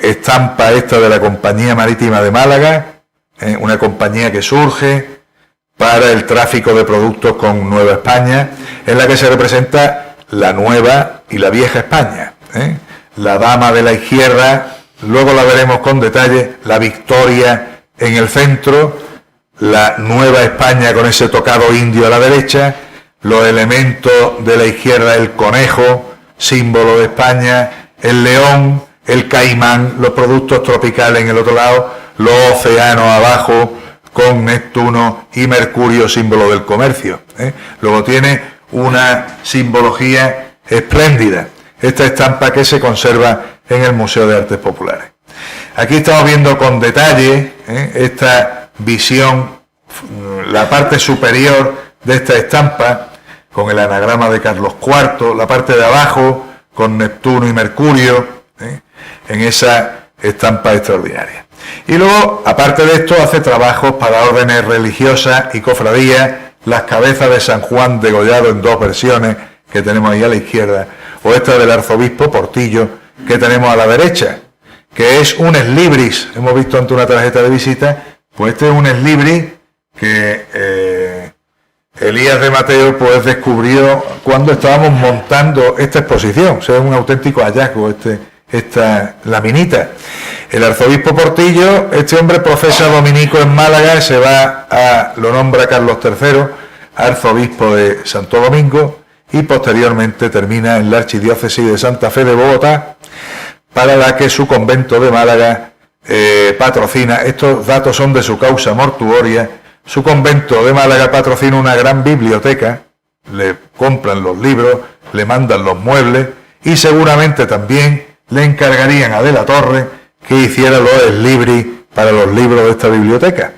estampa esta de la Compañía Marítima de Málaga, una compañía que surge para el tráfico de productos con Nueva España, en la que se representa la nueva y la vieja España. La dama de la izquierda, luego la veremos con detalle, la Victoria en el centro, la Nueva España con ese tocado indio a la derecha, los elementos de la izquierda, el conejo, símbolo de España, el león, el caimán, los productos tropicales en el otro lado, los océanos abajo, con Neptuno y Mercurio, símbolo del comercio. Luego tiene una simbología espléndida, esta estampa que se conserva en el Museo de Artes Populares. Aquí estamos viendo con detalle esta visión, la parte superior de esta estampa, con el anagrama de Carlos IV, la parte de abajo con Neptuno y Mercurio, en esa estampa extraordinaria. Y luego, aparte de esto, hace trabajos para órdenes religiosas y cofradías, las cabezas de San Juan degollado en dos versiones, que tenemos ahí a la izquierda, o esta del arzobispo Portillo, que tenemos a la derecha, que es un eslibris. Hemos visto ante una tarjeta de visita, pues este es un eslibris que Elías de Mateo pues descubrió cuando estábamos montando esta exposición. O sea, es un auténtico hallazgo esta laminita. El arzobispo Portillo, este hombre profesa dominico en Málaga, lo nombra Carlos III, arzobispo de Santo Domingo, y posteriormente termina en la archidiócesis de Santa Fe de Bogotá, para la que su convento de Málaga patrocina. Estos datos son de su causa mortuoria. Su convento de Málaga patrocina una gran biblioteca, le compran los libros, le mandan los muebles, y seguramente también le encargarían a De la Torre que hiciera los eslibris para los libros de esta biblioteca.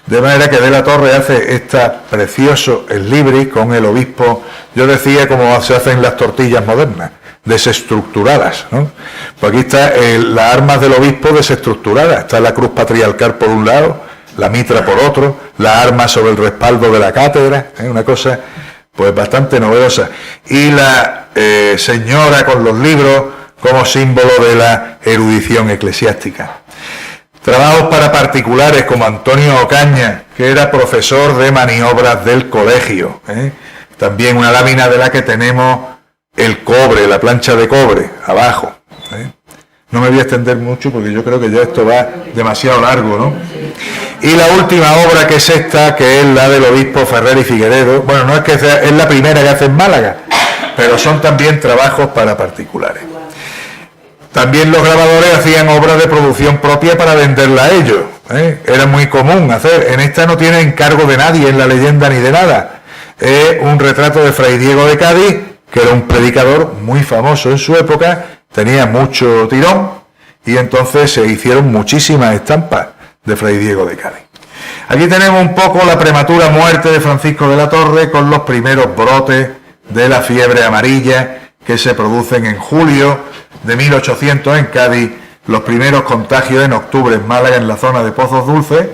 De manera que De la Torre hace esta precioso eslibris con el obispo, yo decía como se hacen las tortillas modernas, desestructuradas, ¿no? Pues aquí está las armas del obispo desestructuradas. Está la cruz patriarcal por un lado, la mitra por otro, las armas sobre el respaldo de la cátedra, una cosa pues bastante novedosa. Y la señora con los libros como símbolo de la erudición eclesiástica. Trabajos para particulares como Antonio Ocaña, que era profesor de maniobras del colegio. También una lámina de la que tenemos el cobre, la plancha de cobre, abajo. No me voy a extender mucho porque yo creo que ya esto va demasiado largo, ¿no? Y la última obra, que es esta, que es la del obispo Ferrer y Figueredo. Bueno, no es que sea, es la primera que hace en Málaga, pero son también trabajos para particulares. También los grabadores hacían obras de producción propia para venderla a ellos. Era muy común hacer. En esta no tiene encargo de nadie en la leyenda ni de nada. Es un retrato de Fray Diego de Cádiz, que era un predicador muy famoso en su época, tenía mucho tirón, y entonces se hicieron muchísimas estampas de Fray Diego de Cádiz. Aquí tenemos un poco la prematura muerte de Francisco de la Torre, con los primeros brotes de la fiebre amarilla que se producen en julio de 1800 en Cádiz, los primeros contagios en octubre en Málaga, en la zona de Pozos Dulces.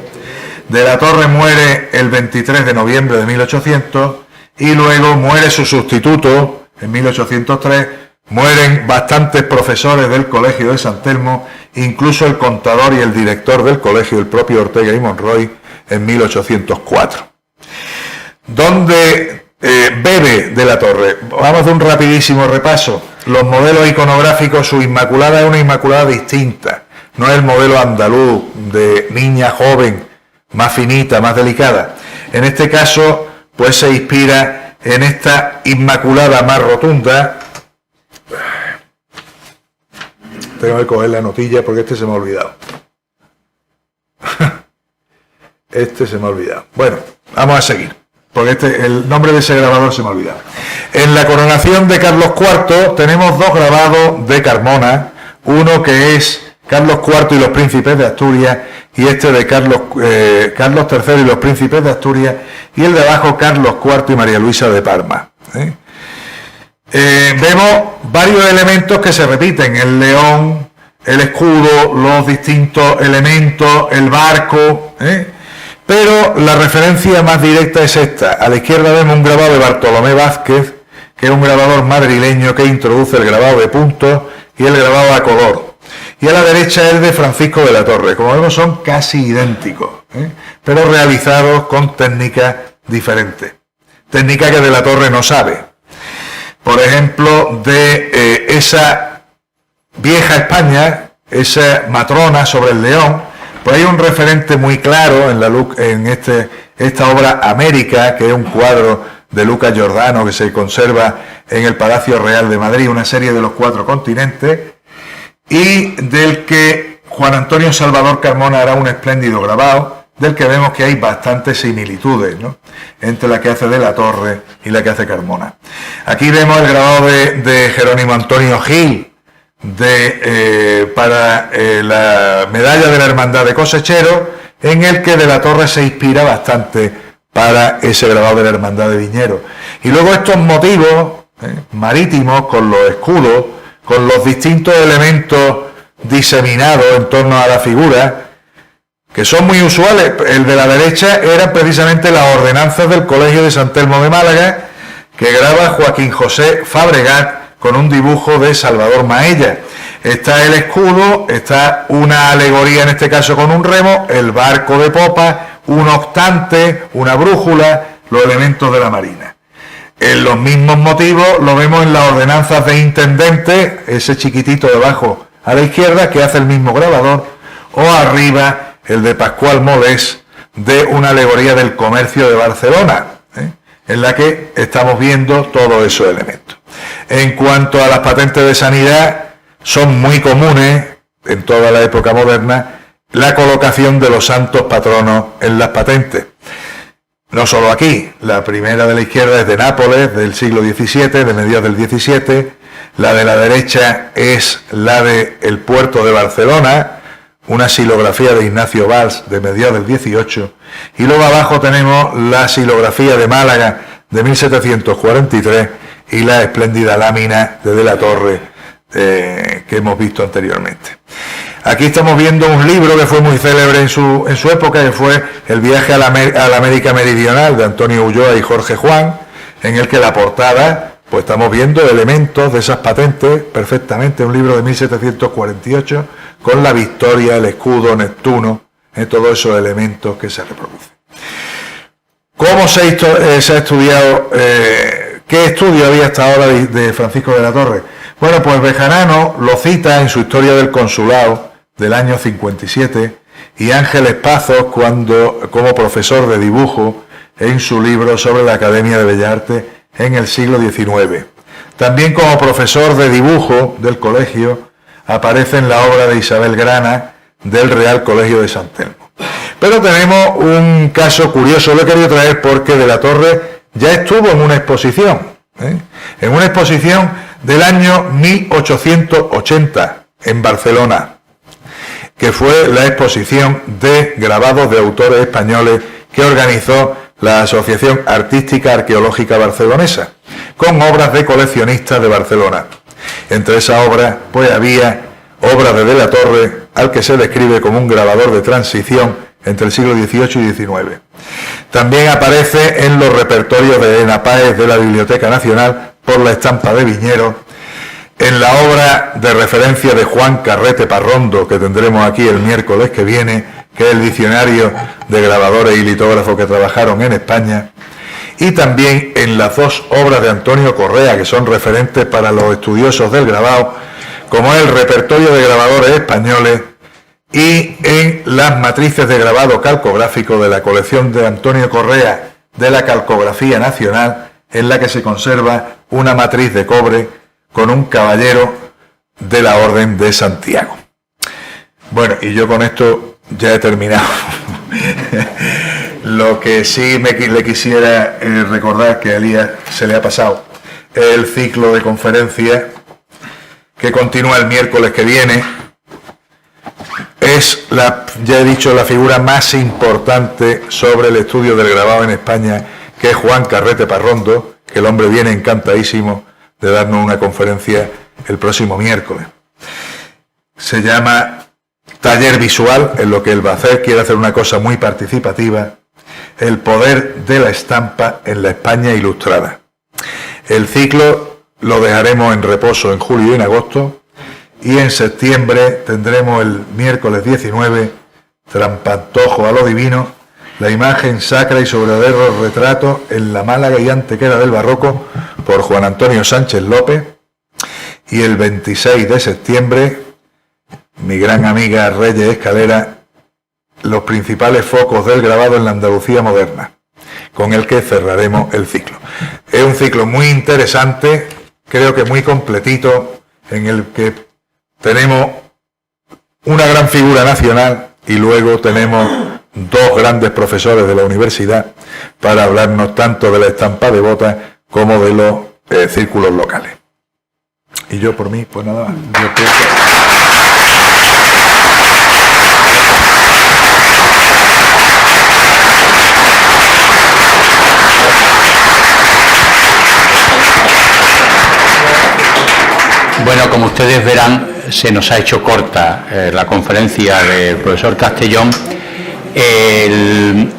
De la Torre muere el 23 de noviembre de 1800 y luego muere su sustituto en 1803. Mueren bastantes profesores del Colegio de San Telmo, incluso el contador y el director del colegio, el propio Ortega y Monroy, en 1804. ¿Dónde bebe de la Torre? Vamos a hacer un rapidísimo repaso. Los modelos iconográficos, su Inmaculada es una Inmaculada distinta. No es el modelo andaluz de niña joven, más finita, más delicada. En este caso, pues se inspira en esta Inmaculada más rotunda. Tengo que coger la notilla porque este se me ha olvidado. Este se me ha olvidado. Bueno, vamos a seguir, porque el nombre de ese grabador se me ha olvidado. En la coronación de Carlos IV tenemos dos grabados de Carmona, uno que es Carlos IV y los príncipes de Asturias, y este de Carlos III y los príncipes de Asturias, y el de abajo Carlos IV y María Luisa de Parma. Vemos varios elementos que se repiten: el león, el escudo, los distintos elementos, el barco, pero la referencia más directa es esta. A la izquierda vemos un grabado de Bartolomé Vázquez, que es un grabador madrileño que introduce el grabado de puntos y el grabado a color. Y a la derecha el de Francisco de la Torre. Como vemos, son casi idénticos, pero realizados con técnicas diferentes. Técnica que de la Torre no sabe. Por ejemplo, de esa vieja España, esa matrona sobre el león, pues hay un referente muy claro en esta obra América, que es un cuadro de Lucas Giordano que se conserva en el Palacio Real de Madrid, una serie de los 4 continentes, y del que Juan Antonio Salvador Carmona hará un espléndido grabado, del que vemos que hay bastantes similitudes, ¿no?, entre la que hace de la Torre y la que hace Carmona. Aquí vemos el grabado de Jerónimo Antonio Gil, para la medalla de la Hermandad de Cosecheros, en el que de la Torre se inspira bastante para ese grabado de la Hermandad de Viñeros. Y luego estos motivos marítimos, con los escudos, con los distintos elementos diseminados en torno a la figura, que son muy usuales. El de la derecha eran precisamente las ordenanzas del Colegio de San Telmo de Málaga, que graba Joaquín José Fabregat, con un dibujo de Salvador Maella. Está el escudo, está una alegoría, en este caso con un remo, el barco de popa, un octante, una brújula, los elementos de la marina. En los mismos motivos lo vemos en las ordenanzas de intendente, ese chiquitito de abajo a la izquierda, que hace el mismo grabador, o arriba el de Pascual Molés, de una alegoría del comercio de Barcelona, en la que estamos viendo todos esos elementos. En cuanto a las patentes de sanidad, son muy comunes en toda la época moderna la colocación de los santos patronos en las patentes. No solo aquí, la primera de la izquierda es de Nápoles, del siglo XVII, de mediados del XVII, la de la derecha es la del puerto de Barcelona, una silografía de Ignacio Valls de mediados del XVIII, y luego abajo tenemos la silografía de Málaga de 1743, y la espléndida lámina de la Torre que hemos visto anteriormente. Aquí estamos viendo un libro que fue muy célebre en su época, que fue El viaje a la América Meridional, de Antonio Ulloa y Jorge Juan, en el que la portada, pues estamos viendo elementos de esas patentes perfectamente, un libro de 1748, con la victoria, el escudo, Neptuno, todos esos elementos que se reproducen. ¿Cómo se ha estudiado? ¿Qué estudio había hasta ahora de Francisco de la Torre? Bueno, pues Bejarano lo cita en su Historia del Consulado del año 57 y Ángeles Pazos como profesor de dibujo en su libro sobre la Academia de Bellas Artes en el siglo XIX. También como profesor de dibujo del colegio aparece en la obra de Isabel Grana del Real Colegio de San Telmo. Pero tenemos un caso curioso, lo he querido traer porque de la Torre ya estuvo en una exposición, en una exposición del año 1880 en Barcelona, que fue la exposición de grabados de autores españoles que organizó la Asociación Artística Arqueológica Barcelonesa, con obras de coleccionistas de Barcelona. Entre esas obras, pues había obras de la Torre, al que se describe como un grabador de transición entre el siglo XVIII y XIX. También aparece en los repertorios de Elena Páez de la Biblioteca Nacional por la estampa de Viñero, en la obra de referencia de Juan Carrete Parrondo, que tendremos aquí el miércoles que viene, que es el diccionario de grabadores y litógrafos que trabajaron en España, y también en las dos obras de Antonio Correa, que son referentes para los estudiosos del grabado, como es el repertorio de grabadores españoles, y en las matrices de grabado calcográfico de la colección de Antonio Correa de la Calcografía Nacional, en la que se conserva una matriz de cobre con un caballero de la Orden de Santiago. Bueno, y yo con esto ya he terminado. Lo que sí le quisiera recordar, que a Elías se le ha pasado, es el ciclo de conferencias que continúa el miércoles que viene. Es, ya he dicho, la figura más importante sobre el estudio del grabado en España, que es Juan Carrete Parrondo, que el hombre viene encantadísimo de darnos una conferencia el próximo miércoles. Se llama Taller Visual, en lo que él va a hacer, quiere hacer una cosa muy participativa, el poder de la estampa en la España ilustrada. El ciclo lo dejaremos en reposo en julio y en agosto, y en septiembre tendremos el miércoles 19, Trampantojo a lo Divino, la imagen sacra y su verdadero retrato en la Málaga y Antequera del Barroco, por Juan Antonio Sánchez López, y el 26 de septiembre, mi gran amiga Reyes Escalera, los principales focos del grabado en la Andalucía moderna, con el que cerraremos el ciclo. Es un ciclo muy interesante, creo que muy completito, en el que tenemos una gran figura nacional y luego tenemos dos grandes profesores de la universidad para hablarnos tanto de la estampa de botas como de los círculos locales. Y yo por mí, pues nada más. Bueno, como ustedes verán, se nos ha hecho corta la conferencia del profesor Castellón. Él,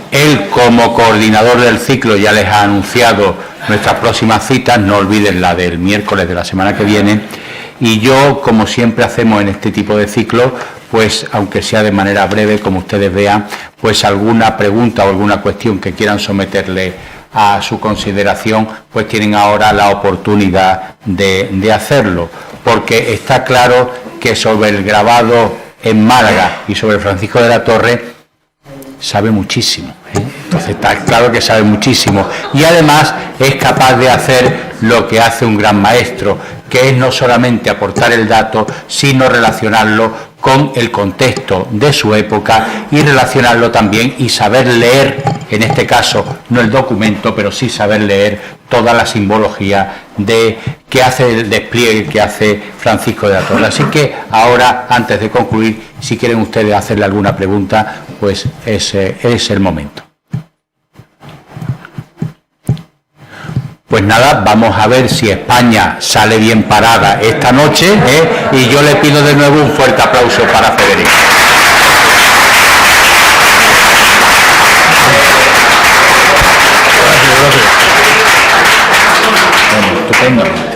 como coordinador del ciclo, ya les ha anunciado nuestras próximas citas, no olviden la del miércoles de la semana que viene, y yo, como siempre hacemos en este tipo de ciclos, pues aunque sea de manera breve, como ustedes vean, pues alguna pregunta o alguna cuestión que quieran someterle a su consideración, pues tienen ahora la oportunidad de hacerlo, porque está claro que sobre el grabado en Málaga y sobre Francisco de la Torre sabe muchísimo, Entonces está claro que sabe muchísimo y además es capaz de hacer lo que hace un gran maestro, que es no solamente aportar el dato, sino relacionarlo con el contexto de su época y relacionarlo también y saber leer, en este caso no el documento, pero sí saber leer toda la simbología que hace el despliegue que hace Francisco de la Torre. Así que ahora, antes de concluir, si quieren ustedes hacerle alguna pregunta, pues ese es el momento. Pues nada, vamos a ver si España sale bien parada esta noche, y yo le pido de nuevo un fuerte aplauso para Federico. Gracias. Bueno, estupendo.